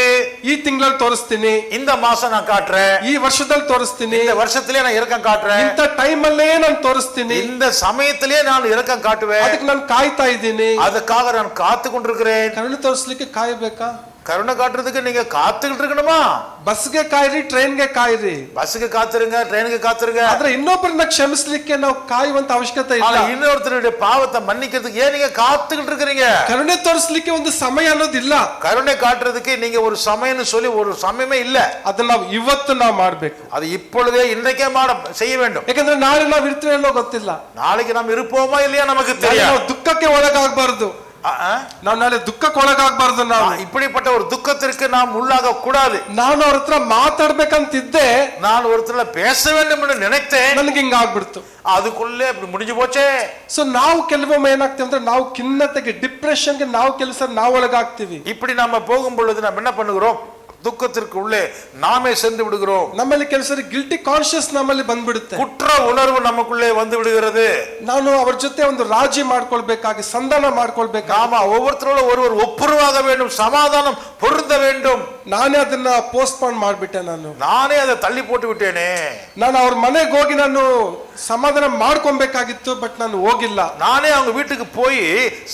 ಈ ತಿಂಗಳಲ್ಲಿ ತೋರಿಸ್ತೀನಿ, இந்த மாசம் நான் காட்டுறேன், ಈ ವರ್ಷದಲ್ಲಿ ತೋರಿಸ್ತೀನಿ, இந்த வருஷத்திலே நான் இரக்கம் காட்டுறேன், ಇಂಥ ಟೈಮ್ ಅಲ್ಲೇ ನಾನು ತೋರಿಸ್ತೀನಿ, இந்த சமயத்திலே நான் இரக்கம் காட்டுவேன், ಅದಕ್ಕೆ ನಾನು ಕಾಯ್ತಾ ಇದ್ದೀನಿ, அதுக்காக நான் காத்து கொண்டிருக்கிறேன். ಕರುಣೆ ತೋರಿಸ್ಲಿಕ್ಕೆ ಕಾಯಬೇಕಾ? கருணை காட்டுறதுக்கு நீங்க காத்துக்கிட்டு இருக்கணுமா? ಬಸ್ಗೆ ಕಾಯಿರಿ, ಟ್ರೈನ್ಗೆ ಕಾಯಿರಿ. பஸ்ஸுக்கு காத்துருங்க, ட்ரெயினுக்கு காத்துருங்க. ಆದ್ರೆ ಇನ್ನೊಬ್ಬರನ್ನ ಕ್ಷಮಿಸಲಿಕ್ಕೆ ನಾವು ಕಾಯುವಂತ ಅವಶ್ಯಕತೆ ಇಲ್ಲ. இன்னொருத்தருடைய பாவத்தை மன்னிக்கிறதுக்கு ஏன் நீங்க காத்துக்கிட்டு இருக்கிறீங்க? ಕರುಣೆ ತೋರಿಸಲಿಕ್ಕೆ ಒಂದು ಸಮಯ ಅನ್ನೋದಿಲ್ಲ. கருணை காட்டுறதுக்கு நீங்க ஒரு சமயம்னு சொல்லி ஒரு சமயமே இல்ல. ಅದನ್ನ ನಾವು ಇವತ್ತು ನಾವು ಮಾಡ್ಬೇಕು. அது இப்பொழுதே இன்றைக்கே செய்ய வேண்டும். ಯಾಕಂದ್ರೆ ನಾಳೆ ನಾವು ಇರ್ತೀವಿ ಅನ್ನೋ ಗೊತ್ತಿಲ್ಲ. நாளைக்கு நாம் இருப்போமா இல்லையா நமக்கு தெரியாது. ನಾವು ದುಃಖಕ್ಕೆ ಒಳಗಾಗಬಾರದು. ನಾವು ನಾಳೆ ದುಃಖಕ್ಕೆ ಒಳಗಾಗಬಾರದು. ನಾವು இப்படிப்பட்ட ஒரு துக்கத்திற்கு நாம் உள்ளாக கூடாது. ನಾನು ಅವ್ರ ಹತ್ರ ಮಾತಾಡ್ಬೇಕಂತಿದ್ದೆ, நான் ஒருத்தர பேச வேண்டும் என்று நினைத்தேன், ನನಗೆ ಹಿಂಗ ಆಗ್ಬಿಡ್ತು. அதுக்குள்ளே இப்படி முடிஞ்சு போச்சே. ಸೊ ನಾವು ಕೆಲವೊಮ್ಮೆ ಏನಾಗ್ತೀವಿ ಅಂದ್ರೆ ನಾವು ಖಿನ್ನತೆಗೆ, ಡಿಪ್ರೆಷನ್ಗೆ ನಾವು ಕೆಲಸ ನಾವು ಒಳಗಾಗ್ತೀವಿ. இப்படி நம்ம போகும் பொழுது நாம் என்ன பண்ணுகிறோம்? துக்கத்திற்கு உள்ளே நாமே சென்று விடுகிறோம். ನಮ್ಮಲ್ಲಿ ಕೆಲಸರಿ ಗಿಲ್ಟಿ ಕಾನ್ಶಿಯಸ್ ನಮ್ಮಲ್ಲಿ ಬಂದ್ಬಿಡುತ್ತೆ. குற்ற உணர்வு நமக்குள்ளே வந்து விடுகிறது. ನಾನು ಅವ್ರ ಜೊತೆ ಒಂದು ರಾಜಿ ಮಾಡ್ಕೊಳ್ಬೇಕಾಗಿ, ಸಂಧಾನ ಮಾಡ್ಕೊಳ್ಬೇಕಾಗಿ, நாம ஒவ்வொருத்தரோட ஒருவர் ஒப்புரவாக வேண்டும், சமாதானம் பொருந்த வேண்டும். ನಾನೇ ಅದನ್ನ ಪೋಸ್ಟ್ಪೋನ್ ಮಾಡ್ಬಿಟ್ಟೆ. நானே அதை தள்ளி போட்டு விட்டேனே. ನಾನು ಅವ್ರ ಮನೆಗೆ ಹೋಗಿ ನಾನು ಸಮಾಧಾನ ಮಾಡ್ಕೊಬೇಕಾಗಿತ್ತು, ಬಟ್ ನಾನು ಹೋಗಿಲ್ಲ. நானே அவங்க வீட்டுக்கு போய்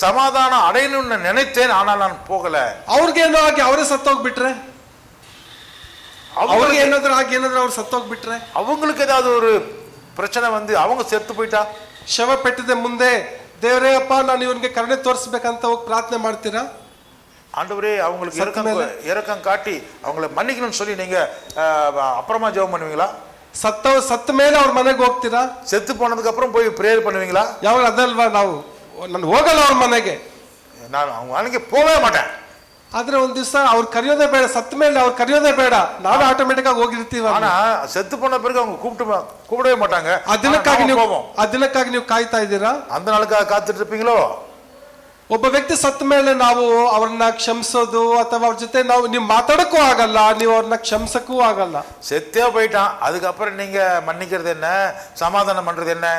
சமாதானம் அடையணும்னு நினைத்தேன், ஆனால் நான் போகல. ಅವ್ರಿಗೇನೋ ಆಗಿ ಅವರೇ ಸತ್ತೋಗ್ಬಿಟ್ರೆ, ಅವ್ರಿಗೆ ಏನಾದ್ರೂ ಆಗಿ ಏನಾದ್ರೂ ಅವ್ರು ಸತ್ತೋಗ್ಬಿಟ್ರೆ, அவங்களுக்கு ஏதாவது ஒரு பிரச்சனை வந்து அவங்க செத்து போயிட்டா, ಶವ ಪೆಟ್ಟಿದೆ ಮುಂದೆ ದೇವರೇ ಅಪ್ಪ ನಾನು ಇವನಿಗೆ ಕರುಣೆ ತೋರಿಸ್ಬೇಕಂತ ಹೋಗಿ ಪ್ರಾರ್ಥನೆ ಮಾಡ್ತೀರಾ? ஆண்டவரே அவங்களுக்கு இரக்கம் காட்டி அவங்கள மன்னிக்கணும்னு சொல்லி நீங்க அப்புறமா ஜெபம் பண்ணுவீங்களா? ಸತ್ತ ಮೇಲೆ ಅವ್ರ ಮನೆಗೆ ಹೋಗ್ತೀರಾ? செத்து போனதுக்கு அப்புறம் போய் பிரேயர் பண்ணுவீங்களா? ಯಾವಾಗ ಅದಲ್ವಾ, ನಾನು ಹೋಗಲ್ಲ ಅವ್ರ ಮನೆಗೆ, நான் அவங்க ಮನೆಗೆ போகவே ಮಾட்டேன். ಆದ್ರೆ ಒಂದ್ ದಿವಸ ಅವ್ರು ಕರೆಯೋದೇ ಬೇಡ, ಸತ್ತ ಮೇಲೆ ಅವ್ರು ಕರೆಯೋದೇ ಬೇಡ, ನಾವು ಆಟೋಮೆಟಿಕ್ ಆಗಿ ಹೋಗಿರ್ತೀವಿ. ஆனா செத்து போன பிறகு அவங்க கூப்பிடவே மாட்டாங்க. ದಿನಕ್ಕಾಗಿ ನೀವು ಕಾಯ್ತಾ ಇದ್ದೀರಾ? அந்த நாளுக்காக காத்துட்டு இருப்பீங்களோ? ಒಬ್ಬ ವ್ಯಕ್ತಿ ಸತ್ತ ಮೇಲೆ ನಾವು ಅವ್ರನ್ನ ಕ್ಷಮಿಸೋದು ಅಥವಾ ಅವ್ರ ಜೊತೆ ನೀವು ಮಾತಾಡಕ್ಕೂ ಆಗಲ್ಲ, ನೀವು ಅವ್ರನ್ನ ಕ್ಷಮಿಸಕ್ಕೂ ಆಗಲ್ಲ. செத்தே போயிட்டான், அதுக்கப்புறம் நீங்க மன்னிக்கிறது என்ன, சமாதானம் பண்றது என்ன?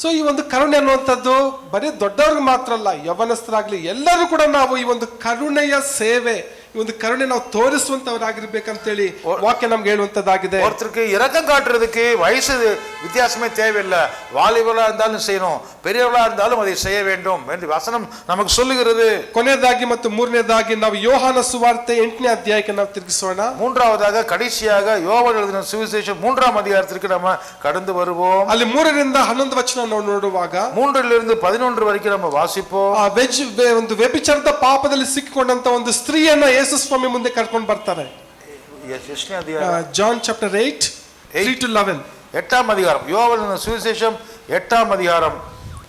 ಸೊ ಈ ಒಂದು ಕರುಣೆ ಅನ್ನುವಂಥದ್ದು ಬರೀ ದೊಡ್ಡವ್ರಿಗೆ ಮಾತ್ರ ಅಲ್ಲ, ಯವನಸ್ಥರಾಗ್ಲಿ ಎಲ್ಲರೂ ಕೂಡ ನಾವು ಈ ಒಂದು ಕರುಣೆಯ ಸೇವೆ, ಈ ಒಂದು ಕರುಣೆ ನಾವು ತೋರಿಸುವಂತವರಾಗಿರ್ಬೇಕಂತೇಳಿ ವಾಕ್ಯ ನಮ್ಗೆ ಹೇಳುವಂತದ್ದಾಗಿದೆ. ஒருத்தருக்கு இரக்கம் காட்டுறதுக்கு வயசு வித்தியாசமே தேவையில்லை. வாலிபர்களா இருந்தாலும் செய்யணும், பெரியவர்களா இருந்தாலும் அதை செய்ய வேண்டும் என்று வசனம் நமக்கு சொல்லுகிறது. ಕೊನೆಯದಾಗಿ ಮತ್ತು ಮೂರನೇದಾಗಿ ನಾವು ಯೋಹಾನ ಸುವಾರ್ತೆ 8ನೇ ಅಧ್ಯಾಯಕ್ಕೆ ನಾವು ತಿರುಗಿಸೋಣ. மூன்றாவதாக கடைசியாக யோவான் எழுதின சுவிசேஷம் 3ஆம் அதிகாரத்திற்கு நம்ம கடந்து வருவோம். ಅಲ್ಲಿ 3ರಿಂದ 11 ವಚನ ನಾವು ನೋಡುವಾಗ 3ರಿಂದ 11 ವರೆಗೆ நம்ம ವಾಸಿಪೋம். ಒಂದು ವ್ಯಭಿಚಾರದ ಪಾಪದಲ್ಲಿ ಸಿಕ್ಕಿಕೊಂಡಂತ ಒಂದು ಸ್ತ್ರೀಯನ್ನ ಯೇಸು ಸ್ವಾಮಿ ಮುಂದೆ ಕರ್ಕೊಂಡು ಬರ್ತಾರೆ. John chapter 8 3 to 11. 8ஆம் அதிகாரம், யோவான் சுவிசேஷம் 8ஆம் அதிகாரம்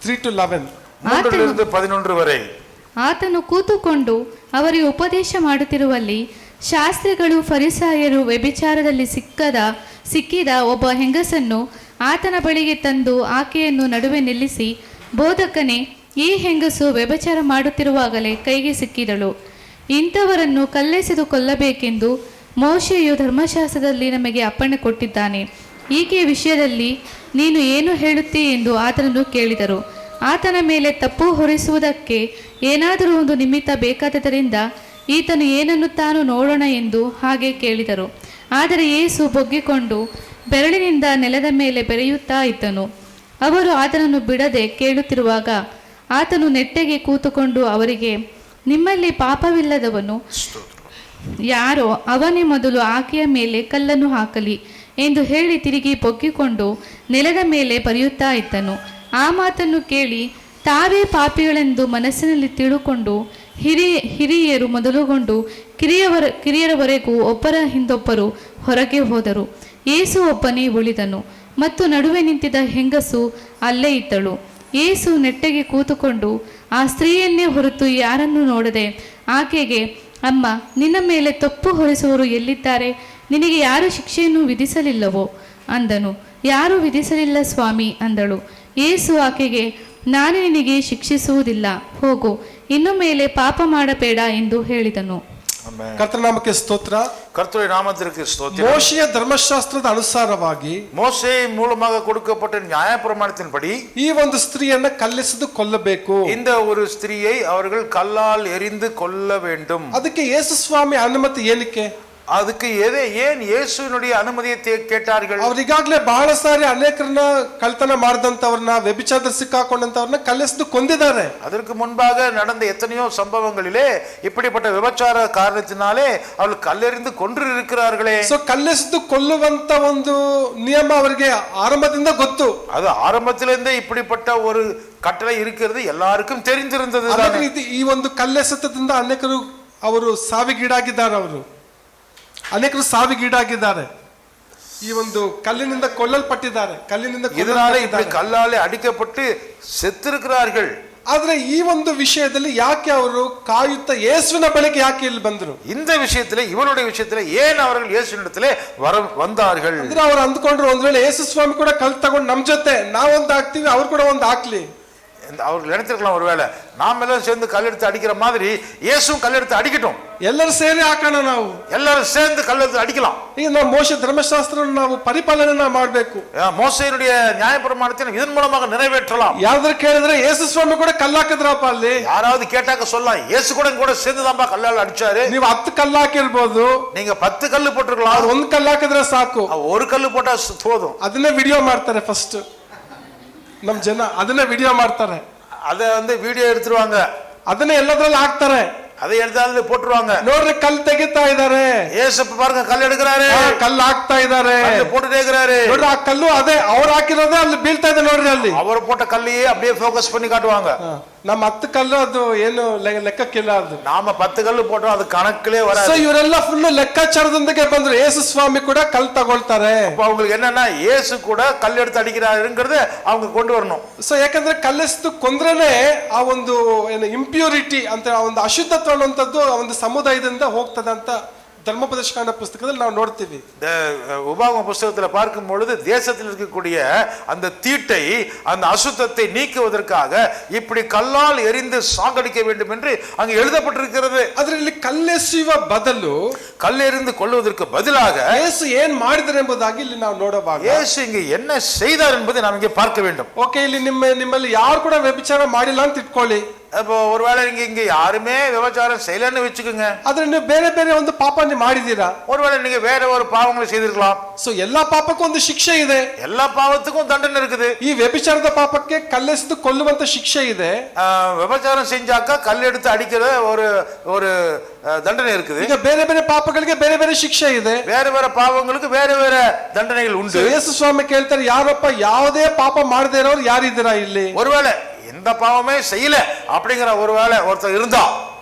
3 to 11. 3ರಿಂದ 11 ವರೆ. ಆತನು ಕೂತುಕೊಂಡು ಅವರಿಗೆ ಉಪದೇಶ ಮಾಡುತ್ತಿರುವಲ್ಲಿ ಶಾಸ್ತ್ರಿಗಳು ಫರಿಸಾಯರು ವ್ಯಭಿಚಾರದಲ್ಲಿ ಸಿಕ್ಕಿದ ಒಬ್ಬ ಹೆಂಗಸನ್ನು ಆತನ ಬಳಿಗೆ ತಂದು ಆಕೆಯನ್ನು ನಡುವೆ ನಿಲ್ಲಿಸಿ, ಬೋಧಕನೇ, ಈ ಹೆಂಗಸು ವ್ಯಭಿಚಾರ ಮಾಡುತ್ತಿರುವಾಗಲೇ ಕೈಗೆ ಸಿಕ್ಕಿದಳು. ಇಂಥವರನ್ನು ಕಲ್ಲೆಸೆದು ಕೊಲ್ಲಬೇಕೆಂದು ಮೋಶೆಯು ಧರ್ಮಶಾಸ್ತ್ರದಲ್ಲಿ ನಮಗೆ ಅಪ್ಪಣೆ ಕೊಟ್ಟಿದ್ದಾನೆ. ಈಕೆಯ ವಿಷಯದಲ್ಲಿ ನೀನು ಏನು ಹೇಳುತ್ತೀ ಎಂದು ಆತನನ್ನು ಕೇಳಿದರು. ಆತನ ಮೇಲೆ ತಪ್ಪು ಹೊರಿಸುವುದಕ್ಕೆ ಏನಾದರೂ ಒಂದು ನಿಮಿತ್ತ ಬೇಕಾದದರಿಂದ ಈತನು ಏನನ್ನುತ್ತಾನೋ ನೋಡೋಣ ಎಂದು ಹಾಗೆ ಕೇಳಿದರು. ಆದರೆ ಯೇಸು ಬೊಗ್ಗಿಕೊಂಡು ಬೆರಳಿನಿಂದ ನೆಲದ ಮೇಲೆ ಬೆರೆಯುತ್ತಾ ಇದ್ದನು. ಅವರು ಆತನನ್ನು ಬಿಡದೆ ಕೇಳುತ್ತಿರುವಾಗ ಆತನು ನೆಟ್ಟಗೆ ಕೂತುಕೊಂಡು ಅವರಿಗೆ, ನಿಮ್ಮಲ್ಲಿ ಪಾಪವಿಲ್ಲದವನು ಯಾರೋ ಅವನೇ ಮೊದಲು ಆಕೆಯ ಮೇಲೆ ಕಲ್ಲನ್ನು ಹಾಕಲಿ ಎಂದು ಹೇಳಿ ತಿರುಗಿ ಬೊಗ್ಗಿಕೊಂಡು ನೆಲದ ಮೇಲೆ ಬರೆಯುತ್ತಾ ಇದ್ದನು. ಆ ಮಾತನ್ನು ಕೇಳಿ ತಾವೇ ಪಾಪಿಗಳೆಂದು ಮನಸ್ಸಿನಲ್ಲಿ ತಿಳುಕೊಂಡು ಹಿರಿಯರು ಮೊದಲುಗೊಂಡು ಕಿರಿಯರವರೆಗೂ ಒಬ್ಬರ ಹಿಂದೊಬ್ಬರು ಹೊರಗೆ ಹೋದರು. ಯೇಸು ಒಬ್ಬನೇ ಉಳಿದನು ಮತ್ತು ನಡುವೆ ನಿಂತಿದ್ದ ಹೆಂಗಸು ಅಲ್ಲೇ ಇದ್ದಳು. ಯೇಸು ನೆಟ್ಟಗೆ ಕೂತುಕೊಂಡು ಆ ಸ್ತ್ರೀಯನ್ನೇ ಹೊರತು ಯಾರನ್ನೂ ನೋಡದೆ ಆಕೆಗೆ, ಅಮ್ಮ, ನಿನ್ನ ಮೇಲೆ ತಪ್ಪು ಹೊರಿಸುವವರು ಎಲ್ಲಿದ್ದಾರೆ? ನಿನಗೆ ಯಾರು ಶಿಕ್ಷೆಯನ್ನು ವಿಧಿಸಲಿಲ್ಲವೋ ಅಂದನು. ಯಾರೂ ವಿಧಿಸಲಿಲ್ಲ ಸ್ವಾಮಿ ಅಂದಳು. ಯೇಸು ಆಕೆಗೆ, ನಾನು ನಿನಗೆ ಶಿಕ್ಷಿಸುವುದಿಲ್ಲ, ಹೋಗು, ಇನ್ನು ಮೇಲೆ ಪಾಪ ಮಾಡಬೇಡ ಎಂದು ಹೇಳಿದನು. ಕರ್ತನಾಮಕ್ಕೆ ಸ್ತೋತ್ರ. கர்த்தருடைய நாமத்திற்கு ஸ்தோத்திரம். மோசேய தர்மசாஸ்ತ್ರದ ಅನುಸಾರವಾಗಿ மோசே மூலமாக கொடுக்கப்பட்ட நியாயப்பிரமாணத்தின்படி ಈ ಒಂದು ಸ್ತ್ರೀಯನ್ನ ಕಲ್ಲೆಸೆದು ಕೊಲ್ಲಬೇಕು. இந்த ஒரு ஸ்திரீயை அவர்கள் கல்லால் எறிந்து கொல்ல வேண்டும். ಅದಕ್ಕೆ ಯೇಸು ಸ್ವಾಮಿ ಅನುಮತಿ ಏನಕ್ಕೆ? அதுக்கு ஏன் இயேசுவினுடைய அனுமதியை கேட்டார்கள்? ಅವರಿಗಾಗಲೇ ಬಹಳ ಸಾರಿ ಅನೇಕರನ್ನ ಕಳ್ತನ ಮಾಡಿದಂತವ್ರನ್ನ, ವ್ಯಭಿಚಾರದಲ್ಲಿ ಸಿಕ್ಕಾಕೊಂಡಂತವ್ರನ್ನ ಕಲ್ಲೆಸೆದು ಕೊಂದಿದ್ದಾರೆ. அதற்கு முன்பாக நடந்த எத்தனையோ சம்பவங்களிலே இப்படிப்பட்ட விபச்சார காரணத்தினாலே அவர்கள் கல்லெறிந்து கொன்று இருக்கிறார்களே. ಸೊ ಕಲ್ಲೆಸೆದು ಕೊಲ್ಲುವಂತ ಒಂದು ನಿಯಮ ಅವರಿಗೆ ಆರಂಭದಿಂದ ಗೊತ್ತು. அது ஆரம்பத்திலிருந்தே இப்படிப்பட்ட ஒரு கட்டளை இருக்கிறது எல்லாருக்கும் தெரிந்திருந்தது. ಈ ಒಂದು ಕಲ್ಲೆಸೆತದಿಂದ ಅನೇಕರು ಸಾವಿಗೀಡಾಗಿದ್ದಾರೆ. ಈ ಒಂದು ಕಲ್ಲಿನಿಂದ ಕೊಲ್ಲಲ್ಪಟ್ಟಿದ್ದಾರೆ, இதனால இப்படி கல்லாலே அடிக்கப்பட்டு செத்திருக்கிறார்கள். ಆದ್ರೆ ಈ ಒಂದು ವಿಷಯದಲ್ಲಿ ಯಾಕೆ ಅವರು ಕಾಯುತ್ತಾ ಯೇಸುವಿನ ಬಳಿಗೆ ಯಾಕೆ ಇಲ್ಲಿ ಬಂದರು? இந்த விஷயத்திலே, இவனுடைய விஷயத்திலே ஏன் அவர்கள் இயேசுவினிடத்திலே வந்தார்கள்? ಅಂದ್ರೆ ಅವರು ಅಂದ್ಕೊಂಡ್ರು, ಒಂದ್ ವೇಳೆ ಯೇಸು ಸ್ವಾಮಿ ಕೂಡ ಕಲ್ ತಗೊಂಡು ನಮ್ ಜೊತೆ ನಾವೊಂದು ಹಾಕ್ತಿವಿ, ಅವ್ರು ಕೂಡ ಒಂದು ಹಾಕ್ಲಿ. அவர்கள் நினைத்திருக்கலாம் ஒருவேளை நாம் எல்லாம் சேர்ந்து கல்லெடுத்து அடிக்கிற மாதிரி இயேசுவும் கல்லெடுத்து அடிக்கட்டும், ಎಲ್ಲರೂ ಸೇರಿ ಹಾಕೋಣ, ನಾವು எல்லாரும் சேர்ந்து கல்லெடுத்து அடிக்கலாம். ಈಗ ನಾವು ಮೋಶೆ ಧರ್ಮಶಾಸ್ತ್ರ ನಾವು ಪರಿಪಾಲನೆ ಮಾಡಬೇಕು. மோசேயினுடைய நியாயப்பிரமாணத்தை இதன் மூலமாக நிறைவேற்றலாம். ಯಾರಾದ್ರೂ ಕೇಳಿದ್ರೆ ಯೇಸು ಸ್ವಾಮಿ ಕೂಡ ಕಲ್ಲಾಕಿದ್ರಪ್ಪ ಅಲ್ಲಿ, யாராவது கேட்டாக்க சொல்லலாம், இயேசு கூட சேர்ந்துதான்பா கல்லால் அடிச்சாரு. ನೀವು 10 ಕಲ್ಲು ಹಾಕಿರ್ಬೋದು, நீங்க 10 கல்லு போட்டிருக்கலாம், ಒಂದ್ ಕಲ್ಲು ಹಾಕಿದ್ರೆ ಸಾಕು. ஒரு கல்லு போட்டா போதும். ಅದನ್ನೇ ವಿಡಿಯೋ ಮಾಡ್ತಾರೆ ಫಸ್ಟ್ ನಮ್ ಜನ, ಅದನ್ನೇ ವಿಡಿಯೋ ಮಾಡ್ತಾರೆ, அத ವಿಡಿಯೋ எடுத்துருவாங்க, ಅದನ್ನೇ ಎಲ್ಲದ್ರಲ್ಲಿ ಹಾಕ್ತಾರೆ, அதை எடுத்தாலும் போட்டுருவாங்க. ನೋಡ್ರಿ ಕಲ್ಲು ತೆಗಿತಾ ಇದಾರೆ, ஏசு பாருங்க கல் எடுக்கிறாரு, ಕಲ್ಲು ಹಾಕ್ತಾ ಇದಾರೆ, போட்டுட்டே இருக்கிறாரு. ನೋಡ್ರಿ ಆ ಕಲ್ಲು ಅದೇ ಅವ್ರು ಹಾಕಿರೋದೇ ಅಲ್ಲಿ ಬೀಳ್ತಾ ಇದೆ ನೋಡ್ರಿ, ಅಲ್ಲಿ அவர் போட்ட கல்லையே அப்படியே ஃபோக்கஸ் பண்ணி காட்டுவாங்க. ನಮ್ಮ 10 ಕಲ್ಲು ಅದು ಏನು ಲೆಕ್ಕಕ್ಕಿಲ್ಲ, ಅದು நாம 10 ಕಲ್ಲು போட்டோம், ಅದು ಕಣಕ್ಕಿலே வராது. ಸೊ ಇವರೆಲ್ಲ ಫುಲ್ ಲೆಕ್ಕಾಚಾರದೊಂದಿಗೆ ಬಂದ್ರು, ಯೇಸು ಸ್ವಾಮಿ ಕೂಡ ಕಲ್ಲು ತಗೊಳ್ತಾರೆ. அவங்களுக்கு என்னன்னா இயேசு கூட கல் எடுத்து அடிக்கிறாருங்கிறது அவங்க கொண்டு வரணும். ಸೊ ಯಾಕಂದ್ರೆ ಕಲ್ಲೆಸ್ತು ಕೊಂದ್ರೇನೆ ಆ ಒಂದು ಏನು ಇಂಪ್ಯೂರಿಟಿ ಅಂತ ಆ ಒಂದು ಅಶುದ್ಧತ್ವ ಅನ್ನುವಂಥದ್ದು ಆ ಒಂದು ಸಮುದಾಯದಿಂದ ಹೋಗ್ತದೆ ಅಂತ ಧರ್ಮೋಪದೇಶ ಕಾಂಡ ಪುಸ್ತಕದಲ್ಲಿ ನಾವು ನೋಡ್ತೀವಿ. உபாகம புஸ்தகத்துல பார்க்கும் பொழுது தேசத்தில் இருக்கக்கூடிய அந்த தீட்டை, அந்த அசுத்தத்தை நீக்குவதற்காக இப்படி கல்லால் எரிந்து சாகடிக்க வேண்டும் என்று அங்கு எழுதப்பட்டிருக்கிறது. ಅದರಲ್ಲಿ ಕಲ್ಲೆಸೆಯುವ ಬದಲು கல்லெறிந்து கொள்வதற்கு பதிலாக ಯೇಸು ಏನ್ ಮಾಡಿದ್ರು ಎಂಬುದಾಗಿ ಇಲ್ಲಿ ನಾವು ನೋಡುವಾಗ இயேசு இங்க என்ன செய்தார் என்பதை நாம் இங்கே பார்க்க வேண்டும். ಓಕೆ, ಇಲ್ಲಿ ನಿಮ್ಮಲ್ಲಿ ಯಾರು ಕೂಡ ವ್ಯಭಿಚಾರ ಮಾಡಿಲ್ಲ ಅಂತ ಇಟ್ಕೊಳ್ಳಿ. அப்போ ஒருவேளை இங்க யாருமே விபச்சாரம் செய்யலன்னு வச்சுக்கோங்க, ಆದ್ರೆ ನೀವು ಬೇರೆ ಬೇರೆ ಒಂದು ಪಾಪ ನೀವು ಮಾಡಿದೀರಾ, ஒருவேளை நீங்க வேற ஒரு பாவங்களை செய்திருக்கலாம். ಸೊ ಎಲ್ಲಾ ಪಾಪಕ್ಕೂ ಒಂದು ಶಿಕ್ಷೆ ಇದೆ, எல்லா பாவத்துக்கும் தண்டனை இருக்குது. ಈ ವ್ಯಭಿಚಾರದ ಪಾಪಕ್ಕೆ ಕಲ್ಲೆಸೆದು ಕೊಲ್ಲುವಂತ ಶಿಕ್ಷೆ ಇದೆ. விபச்சாரம் செஞ்சாக்கா கல் எடுத்து அடிக்கிற ஒரு தண்டனை இருக்குது. ಈಗ ಬೇರೆ ಬೇರೆ ಪಾಪಗಳಿಗೆ ಬೇರೆ ಬೇರೆ ಶಿಕ್ಷೆ ಇದೆ, வேற வேற பாவங்களுக்கு வேற வேற தண்டனைகள் உண்டு. ಯೇಸು ಸ್ವಾಮಿ ಕೇಳ್ತಾರೆ, ಯಾರಪ್ಪ ಯಾವುದೇ ಪಾಪ ಮಾಡದೇ ಇರೋರು ಯಾರಿದ್ದೀರಾ ಇಲ್ಲಿ? ஒருவேளை எந்த பாவமே செய்யல அப்படிங்கிற ஒருவேளை ஒருத்தர் இருந்தா,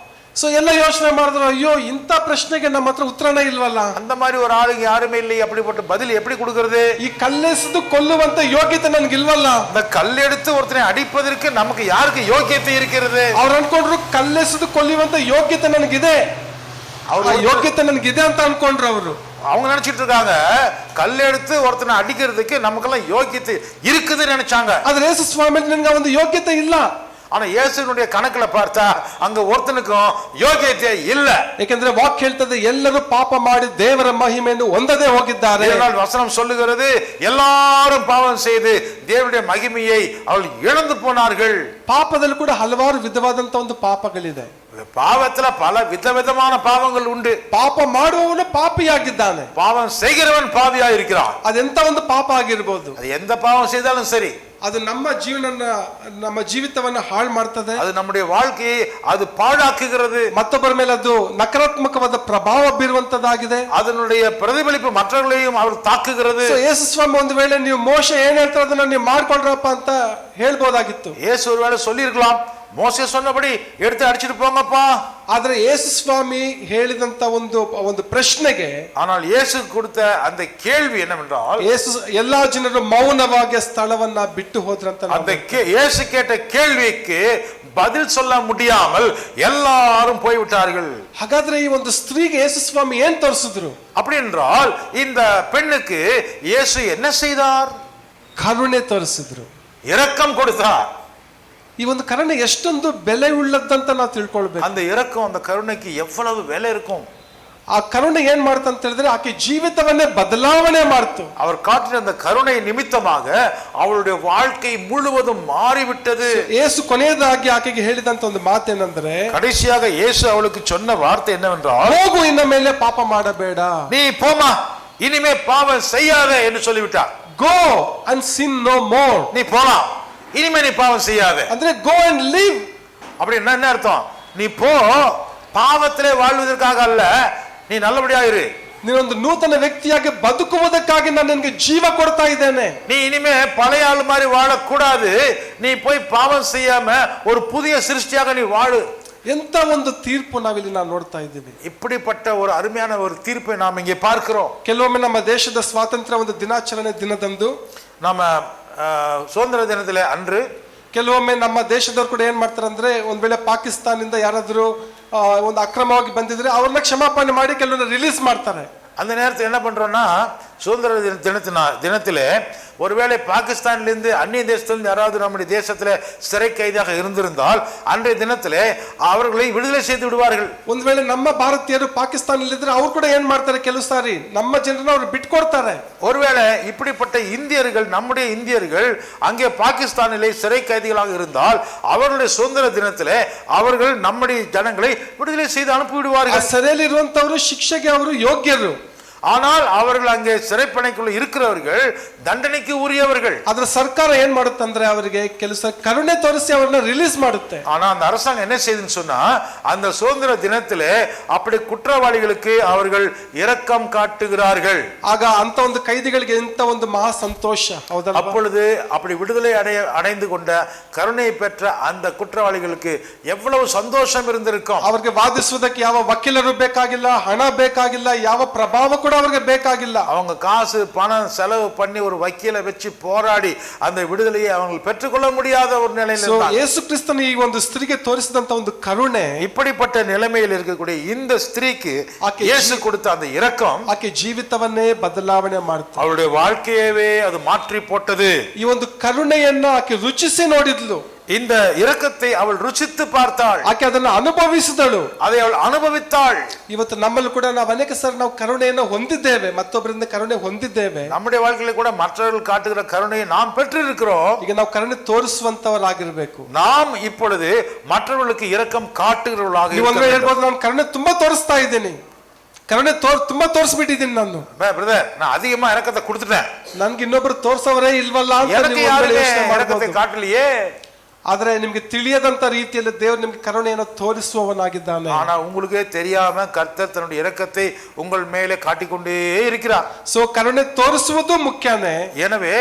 ಸೊ ಎಲ್ಲ ಯೋಚನೆ ಮಾಡಿದ್ರು, ಅಯ್ಯೋ ಇಂಥ ಪ್ರಶ್ನೆಗೆ ನಮ್ಮ ಹತ್ರ ಉತ್ತರನೇ ಇಲ್ವಲ್ಲ, அந்த மாதிரி ஒரு ஆளுங்க யாருமே இல்லை, அப்படிப்பட்ட பதில் எப்படி கொடுக்கிறது? ಈ ಕಲ್ಲೆಸೆದು ಕೊಲ್ಲುವಂತ ಯೋಗ್ಯತೆ ನನ್ಗೆ ಇಲ್ವಲ್ಲ. அந்த கல் எடுத்து ஒருத்தனை அடிப்பதற்கு நமக்கு யாருக்கு யோக்கியத்தை இருக்கிறது? ಅವ್ರು ಅನ್ಕೊಂಡ್ರು ಕಲ್ಲೆಸೆದು ಕೊಲ್ಲುವಂತ ಯೋಗ್ಯತೆ ನನಗಿದೆ, ಅವ್ರ ಯೋಗ್ಯತೆ ನನಗಿದೆ ಅಂತ ಅನ್ಕೊಂಡ್ರು ಅವರು. அவங்க நினைச்சிட்டு இருக்காங்க கல் எடுத்து ஒருத்தனை அடிக்கிறதுக்கு நமக்கெல்லாம் யோக்கியத்தை இருக்குதுன்னு நினைச்சாங்க. ಆದ್ರೆ ಯೇಸು ಸ್ವಾಮಿ ನಿನ್ಗೆ ಒಂದು ಯೋಗ್ಯತೆ ಇಲ್ಲ. ஆனா இயேசுனுடைய கணக்குல பார்த்தா அங்க ஒருத்தனுக்கும் யோகியತೆ இல்ல. ಯಾಕಂದ್ರೆ ವಾಕ್ಯ ಹೇಳ್ತದೆ, ಎಲ್ಲರೂ ಪಾಪ ಮಾಡಿ ದೇವರ ಮಹಿಮೆಯನ್ನು ಹೊಂದದೇ ಹೋಗಿದ್ದಾರೆ. வசனம் சொல்லுகிறது, எல்லாரும் பாவம் செய்து தேவனுடைய மகிமையை அவர்கள் இழந்து போனார்கள். ಪಾಪದಲ್ಲಿ ಕೂಡ ಹಲವಾರು ವಿಧವಾದಂತ ಒಂದು ಪಾಪಗಳಿದೆ. பாவத்துல பல விதவிதமான பாவங்கள் உண்டு. ಪಾಪ ಮಾಡುವವನು ಪಾಪಿಯಾಗಿದ್ದಾನೆ, பாவம் செய்கிறவன் பாவியா இருக்கிறான். ಅದೆಂತ ಒಂದು ಪಾಪ ಆಗಿರ್ಬೋದು, அது எந்த பாவம் செய்தாலும் சரி, ಅದು ನಮ್ಮ ಜೀವಿತವನ್ನ ಹಾಳು ಮಾಡ್ತದೆ, அது நம்முடைய வாழ்க்கையை அது பாழாக்குகிறது. ಮತ್ತೊಬ್ಬರ ಮೇಲೆ ಅದು ನಕಾರಾತ್ಮಕವಾದ ಪ್ರಭಾವ ಬೀರುವಂತದ್ದಾಗಿದೆ, அதனுடைய பிரதிபலிப்பு மற்றவர்களையும் அவர் தாக்குகிறது. ಯೇಸು ಸ್ವಾಮಿ ಒಂದು ವೇಳೆ ನೀವು ಮೋಶೆ ಏನ್ ಹೇಳ್ತಾರೆ ಅದನ್ನ ನೀವು ಮಾಡ್ಕೊಳ್ರಪ್ಪ ಅಂತ ಹೇಳ್ಬೋದಾಗಿತ್ತು. இயேசு ஒருவேளை சொல்லி இருக்கலாம், மோசே சொன்னபடி எடுத்து அடிச்சிட்டு போங்கப்பா. ಆದ್ರೆ ಯೇಸು ಸ್ವಾಮಿ ಹೇಳಿದಂತ ಒಂದು ಪ್ರಶ್ನೆಗೆ, ஆனால் இயேசு கொடுத்த அந்த கேள்வி என்னவென்றால், ಯೇಸು ಎಲ್ಲಾ ಜನರು ಮೌನವಾಗಿ ಸ್ಥಳವನ್ನ ಬಿಟ್ಟು ಹೋದ್ರಂತ. அந்த இயேசு கேட்ட கேள்விக்கு பதில் சொல்ல முடியாமல் எல்லாரும் போய்விட்டார்கள். ಹಾಗಾದ್ರೆ ಈ ಒಂದು ಸ್ತ್ರೀಗೆ ಯೇಸು ಸ್ವಾಮಿ ಏನ್ ತೋರಿಸಿದ್ರು? அப்படி என்றால் இந்த பெண்ணுக்கு இயேசு என்ன செய்தார்? ಕರುಣೆ ತೋರಿಸಿದ್ರು, இரக்கம் கொடுத்தார். ಈ ಒಂದು ಕರುಣೆ ಎಷ್ಟೊಂದು ಬೆಲೆ ಉಳ್ಳದಂತ ನಾವು ತಿಳ್ಕೊಳ್ಬೇಕು. அந்த இரக்கம், அந்த கருணைக்கு எவ்வளவு விலை இருக்கும். ಆ ಕರುಣೆ ಏನ್ ಮಾಡ್ತ ಅಂತ ಹೇಳಿದ್ರೆ, ಆಕೆ ಜೀವಿತವನ್ನೇ ಬದಲಾವಣೆ ಮಾಡ್ತು. அவர் காட்டின அந்த கருணை நிமித்தமாக அவளுடைய வாழ்க்கை முழுவதும் மாறிவிட்டது. ಯೇಸು ಕೊನೆಯದಾಗಿ ಆಕೆಗೆ ಹೇಳಿದಂತ ಒಂದು ಮಾತೇನಂದ್ರೆ, கடைசியாக இயேசு அவளுக்கு சொன்ன வார்த்தை என்னவென்றால், ಹೋಗು, ಇನ್ನ ಮೇಲೆ ಪಾಪ ಮಾಡಬೇಡ, நீ போமா, இனிமே பாவம் செய்யாத என்று சொல்லிவிட்டார். Go and sin no more. நீ போலாம், இனிமே நீ பாவம் செய்யாத. ಅಂದ್ರೆ ಗೋ ಅಂಡ್ ಲಿವ್. அப்படி என்ன அர்த்தம்? நீ போ, பாவத்திலே வாழ்வதற்காக அல்ல, நீ நல்லபடியா இரு. ನೀನೊಂದು ನೂತನ ವ್ಯಕ್ತಿಯಾಗಿ ಬದುಕುವುದಕ್ಕಾಗಿ ನಾನು ನಿನಗೆ ಜೀವ ಕೊಡ್ತಾ ಇದ್ದೇನೆ. நீ இனிமே பழைய ஆள் மாதிரி வாழக்கூடாது. நீ போய் பாவம் செய்யாம ஒரு புதிய சிருஷ்டியாக நீ வாழு. ಎಂತ ಒಂದು ತೀರ್ಪು ನಾವಿಲ್ಲಿ ನಾವು ನೋಡ್ತಾ ಇದ್ದೀವಿ. இப்படிப்பட்ட ஒரு அருமையான ஒரு தீர்ப்பை நாம் இங்கே பார்க்கிறோம். ಕೆಲವೊಮ್ಮೆ ನಮ್ಮ ದೇಶದ ಸ್ವಾತಂತ್ರ್ಯ ಒಂದು ದಿನಾಚರಣೆ ದಿನದಂದು, நம்ம சுதந்திர தினத்திலே அன்று ಕೆಲವೊಮ್ಮೆ ನಮ್ಮ ದೇಶದವ್ರು ಕೂಡ ಏನ್ ಮಾಡ್ತಾರೆ ಅಂದ್ರೆ, ಒಂದ್ ವೇಳೆ ಪಾಕಿಸ್ತಾನದಿಂದ ಯಾರಾದ್ರೂ ಒಂದು ಅಕ್ರಮವಾಗಿ ಬಂದಿದ್ರೆ ಅವ್ರನ್ನ ಕ್ಷಮಾಪಣೆ ಮಾಡಿ ಕೆಲವನ್ನ ರಿಲೀಸ್ ಮಾಡ್ತಾರೆ. அந்த நேரத்தில் என்ன பண்றோம்னா, சுதந்திர தினத்திலே ஒருவேளை பாகிஸ்தானிலிருந்து அந்நிய தேசத்திலிருந்து யாராவது நம்முடைய தேசத்துல சிறை கைதியாக இருந்திருந்தால் அன்றைய தினத்திலே அவர்களை விடுதலை செய்து விடுவார்கள். ಒಂದ್ ವೇಳೆ ನಮ್ಮ ಭಾರತೀಯರು ಪಾಕಿಸ್ತಾನದಲ್ಲಿದ್ರೆ ಅವ್ರು ಕೂಡ ಏನ್ ಮಾಡ್ತಾರೆ, ಕೆಲವು ಸಾರಿ ನಮ್ಮ ಜನರನ್ನ ಅವ್ರು ಬಿಟ್ಕೊಡ್ತಾರೆ. ஒருவேளை இப்படிப்பட்ட இந்தியர்கள், நம்முடைய இந்தியர்கள் அங்கே பாகிஸ்தானிலே சிறை கைதிகளாக இருந்தால் அவர்களுடைய சுதந்திர தினத்திலே அவர்கள் நம்முடைய ஜனங்களை விடுதலை செய்து அனுப்பிவிடுவார்கள். ಸೆರೆಯಲ್ಲಿ ಇರುವಂತವರು ಶಿಕ್ಷೆಗೆ ಅವರು ಯೋಗ್ಯರು. ஆனால் அவர்கள் அங்கே சிறைப்பணைக்குள்ள இருக்கிறவர்கள் தண்டனைக்கு உரியவர்கள். ಅದರ ಸರ್ಕಾರ ಏನ್ ಮಾಡುತ್ತಂದ್ರೆ ಅವರಿಗೆ ಕೆಲಸ ಕರುಣೆ ತೋರಿಸಿ ಅವರನ್ನ ರಿಲೀಸ್ ಮಾಡುತ್ತೆ. ஆனா அந்த அரசாங்கம் என்ன செய்யுதுன்னு சொன்னா, அந்த சுதந்திர தினத்திலே அப்படி குற்றவாளிகளுக்கு அவர்கள் இரக்கம் காட்டுகிறார்கள். ಆಗ ಅಂತ ಒಂದು ಕೈದಿಗಳಿಗೆ ಎಂತ ಒಂದು ಮಹಾ ಸಂತೋಷ, ಹೌದಲ್ವಾ? அப்பொழுது அப்படி விடுதலை அடைந்து கொண்ட கருணை பெற்ற அந்த குற்றவாளிகளுக்கு எவ்வளவு சந்தோஷம் இருந்திருக்கும். ಅವ್ರಿಗೆ ವಾದಿಸುವುದಕ್ಕೆ ಯಾವ ವಕೀಲರು ಬೇಕಾಗಿಲ್ಲ, ಹಣ ಬೇಕಾಗಿಲ್ಲ, ಯಾವ ಪ್ರಭಾವ ಕೂಡ ಅವ್ರಿಗೆ ಬೇಕಾಗಿಲ್ಲ. அவங்க காசு பணம் செலவு பண்ணி ஒரு வக்கீலை வச்சு போராடி அந்த விடுதலையை அவங்க பெற்றுக்கொள்ள முடியாத ஒரு நிலையில் இருந்தாங்க. ಯೇಸು ಕ್ರಿಸ್ತನು ಈ ಒಂದು ಸ್ತ್ರೀಗೆ ತೋರಿಸಿದಂತ ಒಂದು ಕರುಣೆ, இப்படிப்பட்ட நிலைமையில் இருக்கக்கூடிய இந்த ஸ்திரீக்கு இயேசு கொடுத்த அந்த இரக்கம் ಆಕೆ ಜೀವಿತವನ್ನೇ ಬದಲಾವಣೆ ಮಾಡುತ್ತೆ. அவருடைய வாழ்க்கையவே அது மாற்றி போட்டது. ಈ ಒಂದು ಕರುಣೆಯನ್ನ ಆಕೆ ರುಚಿಸಿ ನೋಡಿದ್ಲು. இந்த இரக்கத்தை அவள் ருಚಿத்து பார்த்தாள். ಆಕೆ ಅದನ್ನ ಅನುಭವಿಸಿದಳು, அதை அவள் ಅನುಭವಿத்தாள். ಇವತ್ತು ನಮ್ಮಲ್ಲಿ ಕೂಡ ನಾವು ಅನೇಕ ಸಾರಿ ನಾವು ಕರುಣೆಯನ್ನು ಹೊಂದಿದ್ದೇವೆ, ಮತ್ತೊಬ್ಬರಿಂದ ಕರುಣೆ ಹೊಂದಿದ್ದೇವೆ. நம்முடைய வாழ்க்கையில கூட மற்றவர்கள் காட்டுகிற கருணையை நாம் பெற்றிருக்கிறோம். ಈಗ ನಾವು ಕರುಣೆ ತೋರಿಸುವಂತವರಾಗಿರ್ಬೇಕು. நாம் இப்பொழுது மற்றவர்களுக்கு இரக்கம் காட்டுகிறவர்களாக ನೀವು ಅಂದ್ರೆ ಹೇಳ್ಬೋದು, ನಾನು ಕರುಣೆ ತುಂಬಾ ತೋರಿಸ್ತಾ ಇದ್ದೀನಿ, ಕರುಣೆ ತುಂಬಾ ತೋರಿಸ್ಬಿಟ್ಟಿದ್ದೀನಿ ನಾನು. பிரதர், நான் அதிகமா இரக்கத்தை கொடுத்துட்டேன், ನನ್ಗೆ ಇನ್ನೊಬ್ರು ತೋರ್ಸವರೇ ಇಲ್ವಲ್ಲ ಅಂತ எனக்கு ನೀವು யாருமே ಯೋಚನೆ இரக்கத்தை ಮಾಡ್ಬೋದು. காட்டலையே. ಆದ್ರೆ ನಿಮ್ಗೆ ತಿಳಿಯದಂತ ರೀತಿಯಲ್ಲಿ ದೇವರು ನಿಮ್ಗೆ ಕರುಣೆಯನ್ನು ತೋರಿಸುವವನಾಗಿದ್ದಾನೆ. ஆனா உங்களுக்கே தெரியாம கர்த்தர் தன்னுடைய இரக்கத்தை உங்கள் மேலே காட்டிக்கொண்டே இருக்கிறார். ಸೊ ಕರುಣೆ ತೋರಿಸುವುದು ಮುಖ್ಯನೇ, எனவே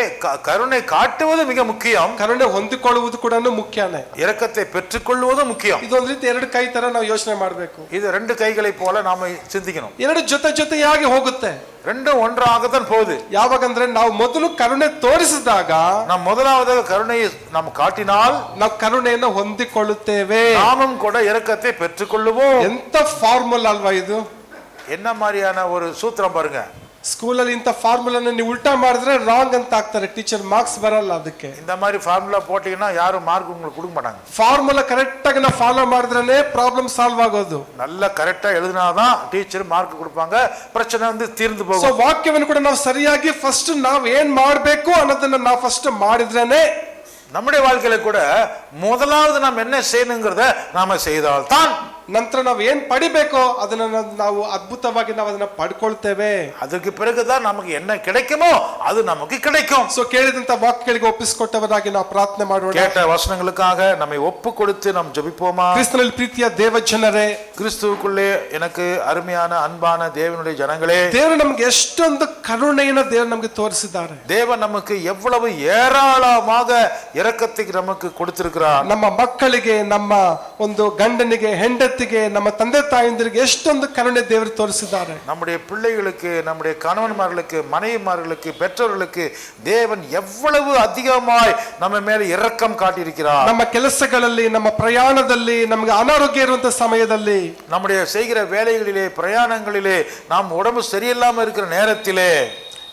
கருணை காட்டுவது மிக முக்கியம், ಕರುಣೆ ಹೊಂದಿಕೊಳ್ಳುವುದು ಕೂಡ ಮುಖ್ಯನೇ, இரக்கத்தை பெற்றுக்கொள்வது முக்கியம். ಇದೊಂದು ರೀತಿ ಎರಡು ಕೈ ತರ ನಾವು ಯೋಚನೆ ಮಾಡಬೇಕು. இது ரெண்டு கைகளை போல நாம சிந்திக்கணும். ಎರಡು ಜೊತೆಯಾಗಿ ಹೋಗುತ್ತೆ, ரெண்டும் ஒன்றாகத்தான் போகுது. ಯಾವಾಗಂದ್ರೆ ನಾವು ಮೊದಲು ಕರುಣೆ ತೋರಿಸಿದಾಗ, நாம் முதலாவதாக கருணையை நாம் காட்டினால் ನಾವು ಕರುಣೆಯನ್ನು ಹೊಂದಿಕೊಳ್ಳುತ್ತೇವೆ. நாமும் கூட இரக்கத்தை பெற்றுக்கொள்ளுவோம். ಎಂತ ಫಾರ್ಮುಲಾ ಅಲ್ವಾ ಇದು? என்ன மாதிரியான ஒரு சூத்திரம் பாருங்க. ಸ್ಕೂಲಲ್ಲಿ ಇಂಥ ಫಾರ್ಮುಲಾನ ನೀವು ಉಲ್ಟಾ ಮಾಡಿದ್ರೆ ರಾಂಗ್ ಅಂತ ಆಗ್ತಾರೆ, ಟೀಚರ್ ಮಾರ್ಕ್ಸ್ ಬರಲ್ಲ. ಅದಕ್ಕೆ இந்த மாதிரி ஃபார்முலா போட்டீங்கன்னா யாரும் மார்க் உங்களுக்கு கொடுக்க மாட்டாங்க. ಫಾರ್ಮುಲಾ ಕರೆಕ್ಟ್ ಆಗಿ ನಾವು ಫಾಲೋ ಮಾಡಿದ್ರೇನೆ ಪ್ರಾಬ್ಲಮ್ ಸಾಲ್ವ್ ಆಗೋದು. நல்லா கரெக்டா எழுதினாதான் டீச்சர் மார்க் கொடுப்பாங்க, பிரச்சனை வந்து தீர்ந்து ಸೊ போகும். ವಾಕ್ಯವನ್ನು ಕೂಡ ನಾವು ಸರಿಯಾಗಿ ಫಸ್ಟ್ ನಾವ್ ಏನ್ ಮಾಡ್ಬೇಕು ಅನ್ನೋದನ್ನ ನಾವು ಫಸ್ಟ್ ಮಾಡಿದ್ರೇನೆ, நம்முடைய வாழ்க்கையில கூட முதலாவது நாம் என்ன செய்யணுங்கிறத நாம செய்தால்தான் ನಂತರ ನಾವು ಏನ್ ಪಡಿಬೇಕೋ ಅದನ್ನ ನಾವು ಅದ್ಭುತವಾಗಿ ನಾವು ಅದನ್ನ ಪಡ್ಕೊಳ್ತೇವೆ. அதுக்கு பிறகுதான் நமக்கு என்ன கிடைக்குமோ அது நமக்கு கிடைக்கும். ಸೊ ಕೇಳಿದಂತ ವಾಕ್ಯಗಳಿಗೆ ಒಪ್ಪಿಸಿಕೊಟ್ಟವರಾಗಿ ನಾವು ಪ್ರಾರ್ಥನೆ ಮಾಡೋಣ. கேட்ட வசனங்களுக்காக நம்மை ஒப்பு கொடுத்து நாம் ஜெபிப்போமா? ಕ್ರಿಸ್ತನಲ್ಲಿ ಪ್ರೀತಿಯ ದೇವ ಜನರೇ, கிறிஸ்துவுக்குள்ளே எனக்கு அருமையான அன்பான தேவனுடைய ஜனங்களே, ದೇವರು ನಮ್ಗೆ ಎಷ್ಟೊಂದು ಕರುಣೆಯನ್ನು ದೇವರು ನಮ್ಗೆ ತೋರಿಸಿದ್ದಾರೆ. தேவன் நமக்கு எவ்வளவு ஏராளமாக இரக்கத்தை நமக்கு கொடுத்திருக்கிறார். ನಮ್ಮ ಮಕ್ಕಳಿಗೆ, ನಮ್ಮ ಒಂದು ಗಂಡನಿಗೆ, ಹೆಂಡತಿಗೆ, ನಮ್ಮ ತಂದೆ ತಾಯಂದಿರಿಗೆ ಎಷ್ಟೊಂದು ಕರುಣೆ ದೇವರು ತೋರಿಸಿದ್ದಾರೆ. நம்முடைய பிள்ளைகளுக்கு, நம்முடைய கணவன்மார்களுக்கு, மனைவிமார்களுக்கு, பெற்றோர்களுக்கு தேவன் எவ்வளவு அதிகமாய் நம்ம மேல இரக்கம் காட்டியிருக்கிறார். ನಮ್ಮ ಕೆಲಸಗಳಲ್ಲಿ, ನಮ್ಮ ಪ್ರಯಾಣದಲ್ಲಿ, ನಮಗೆ ಅನಾರೋಗ್ಯ ಇರುವಂತ ಸಮಯದಲ್ಲಿ, நம்முடைய செய்கிற வேலைகளிலே, பிரயாணங்களிலே, நாம் உடம்பு சரியில்லாம இருக்கிற நேரத்திலே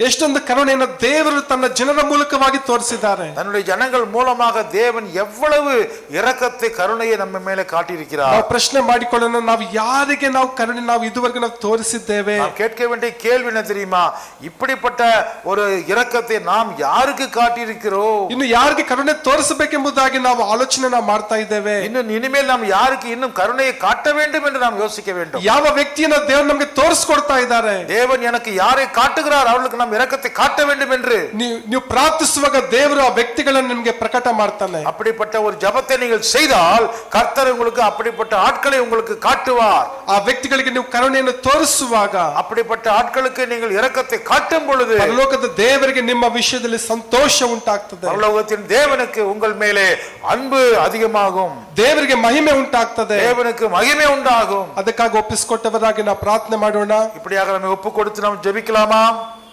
ಎಷ್ಟೊಂದು ಕರುಣೆಯನ್ನು ದೇವರು ತನ್ನ ಜನರ ಮೂಲಕವಾಗಿ ತೋರಿಸಿದ್ದಾರೆ. தன்னுடைய ஜனங்கள் மூலமாக தேவன் எவ்வளவு இரக்கத்தை, கருணையை நம்ம மேலே காட்டியிருக்கிறார். ನಾವು ಪ್ರಶ್ನೆ ಮಾಡಿಕೊಳ್ಳೋಣ, ನಾವು ಯಾರಿಗೆ ನಾವು ಕರುಣೆ ನಾವು ಇದುವರೆಗೂ ನಾವು ತೋರಿಸಿದ್ದೇವೆ? நாம் கேட்க வேண்டிய கேள்வி என்ன தெரியுமா? இப்படிப்பட்ட ஒரு இரக்கத்தை நாம் யாருக்கு காட்டியிருக்கிறோம்? ಇನ್ನು ಯಾರಿಗೆ ಕರುಣೆ ತೋರಿಸಬೇಕೆಂಬುದಾಗಿ ನಾವು ಆಲೋಚನೆ ನಾವು ಮಾಡ್ತಾ ಇದ್ದೇವೆ. இன்னும் இனிமேல் நாம் யாருக்கு இன்னும் கருணையை காட்ட வேண்டும் என்று நாம் யோசிக்க வேண்டும். ಯಾವ ವ್ಯಕ್ತಿಯನ್ನು ದೇವರು ನಮಗೆ ತೋರಿಸ್ಕೊಡ್ತಾ ಇದ್ದಾರೆ? தேவன் எனக்கு யாரை காட்டுகிறார் அவர்களுக்கு நாம் இரக்கத்தை காட்ட வேண்டும் என்று ನೀವು ಪ್ರಾರ್ಥಿಸುವಾಗ ದೇವರು ಆ ವ್ಯಕ್ತಿಗಳನ್ನು ನಿಮಗೆ ಪ್ರಕಟ ಮಾಡ್ತಾನೆ. அப்படிப்பட்ட ஒரு ஜெபத்தை நீங்கள் செய்தால் கர்த்தர் உங்களுக்கு அப்படிப்பட்ட ஆட்களை உங்களுக்கு காட்டுவார். ಆ ವ್ಯಕ್ತಿಗಳಿಗೆ ನೀವು ಕರುಣೆಯನ್ನು ತೋರಿಸುವಾಗ, அப்படிப்பட்ட ஆட்களுக்கு நீங்கள் இரக்கத்தை காட்டும் பொழுது ಪರಲೋಕದ ದೇವರಿಗೆ ನಿಮ್ಮ ವಿಷಯದಲ್ಲಿ ಸಂತೋಷ ಉಂಟಾಗ್ತದೆ. பரலோகத்தின் தேவனுக்கு உங்கள் மேலே அன்பு அதிகமாகும், ದೇವರಿಗೆ ಮಹಿಮೆ ಉಂಟಾಗ್ತದೆ, தேவனுக்கு மகிமை உண்டாகும். ಅದಕ್ಕಾಗಿ ಒಪ್ಪಿಸಿಕೊಟ್ಟವರಾಗಿ ನಾವು ಪ್ರಾರ್ಥನೆ ಮಾಡೋಣ. இப்படியாக நம்ம ஒப்பு கொடுத்து நாம் ஜெபிக்கலாமா?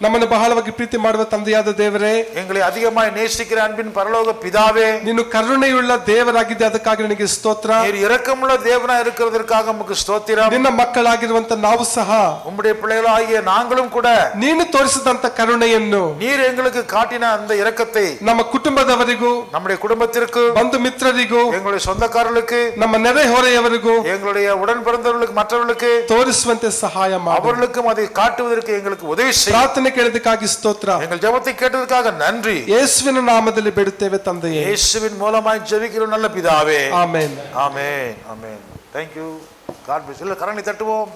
ನಮ್ಮನ್ನು ಬಹಳವಾಗಿ ಪ್ರೀತಿ ಮಾಡುವ ತಂದೆಯಾದ ದೇವರೇ, எங்களை அதிகமாய் நேசிக்கிற அன்பின் பரலோக பிதாவே, ನೀನು ಕರುಣೆಯುಳ್ಳ ದೇವರಾಗಿದ್ದೆ, ಅದಕ್ಕಾಗಿ ನಿನಗೆ ಸ್ತೋತ್ರ. நீர் இரக்கமுள்ள தேவனா இருக்கிறதற்காக உமக்கு ஸ்தோத்திரம். ನಿನ್ನ ಮಕ್ಕಳಾಗಿರುವಂತ ನಾವು ಸಹ உம்முடைய பிள்ளைகளாகிய நாங்களும் கூட ನೀನು ತೋರಿಸಿದಂತ ಕರುಣೆಯನ್ನು நீர் எங்களுக்கு காட்டின அந்த இரக்கத்தை ನಮ್ಮ ಕುಟುಂಬದವರಿಗೂ, நம்முடைய குடும்பத்திற்கு, ಬಂಧು ಮಿತ್ರರಿಗೂ, எங்களுடைய சொந்தக்காரர்களுக்கு, ನಮ್ಮ ನೆರೆಹೊರೆಯವರಿಗೂ எங்களுடைய உடன் பிறந்தவர்களுக்கு, மற்றவர்களுக்கு ತೋರಿಸುವಂತೆ ಸಹಾಯ ಮಾಡು. அவர்களுக்கும் அதை காட்டுவதற்கு எங்களுக்கு உதவி செய்யும். ಪ್ರಾರ್ಥನೆ ಕೇಳಿದಕ್ಕಾಗಿ ಸ್ತೋತ್ರ. எங்கள் ஜெபத்தை கேட்டதற்காக நன்றி. ಯೇಸುವಿನ ನಾಮದಲ್ಲಿ ಬೇಡುತ್ತೇವೆ ತಂದೆಯೇ. இயேசுவின் மூலமாய் ஜெபிக்கிற நல்ல பிதாவே. Amen. Amen. Amen. Thank you. God bless. எல்லாரும் கரங்களை தட்டுவோம்.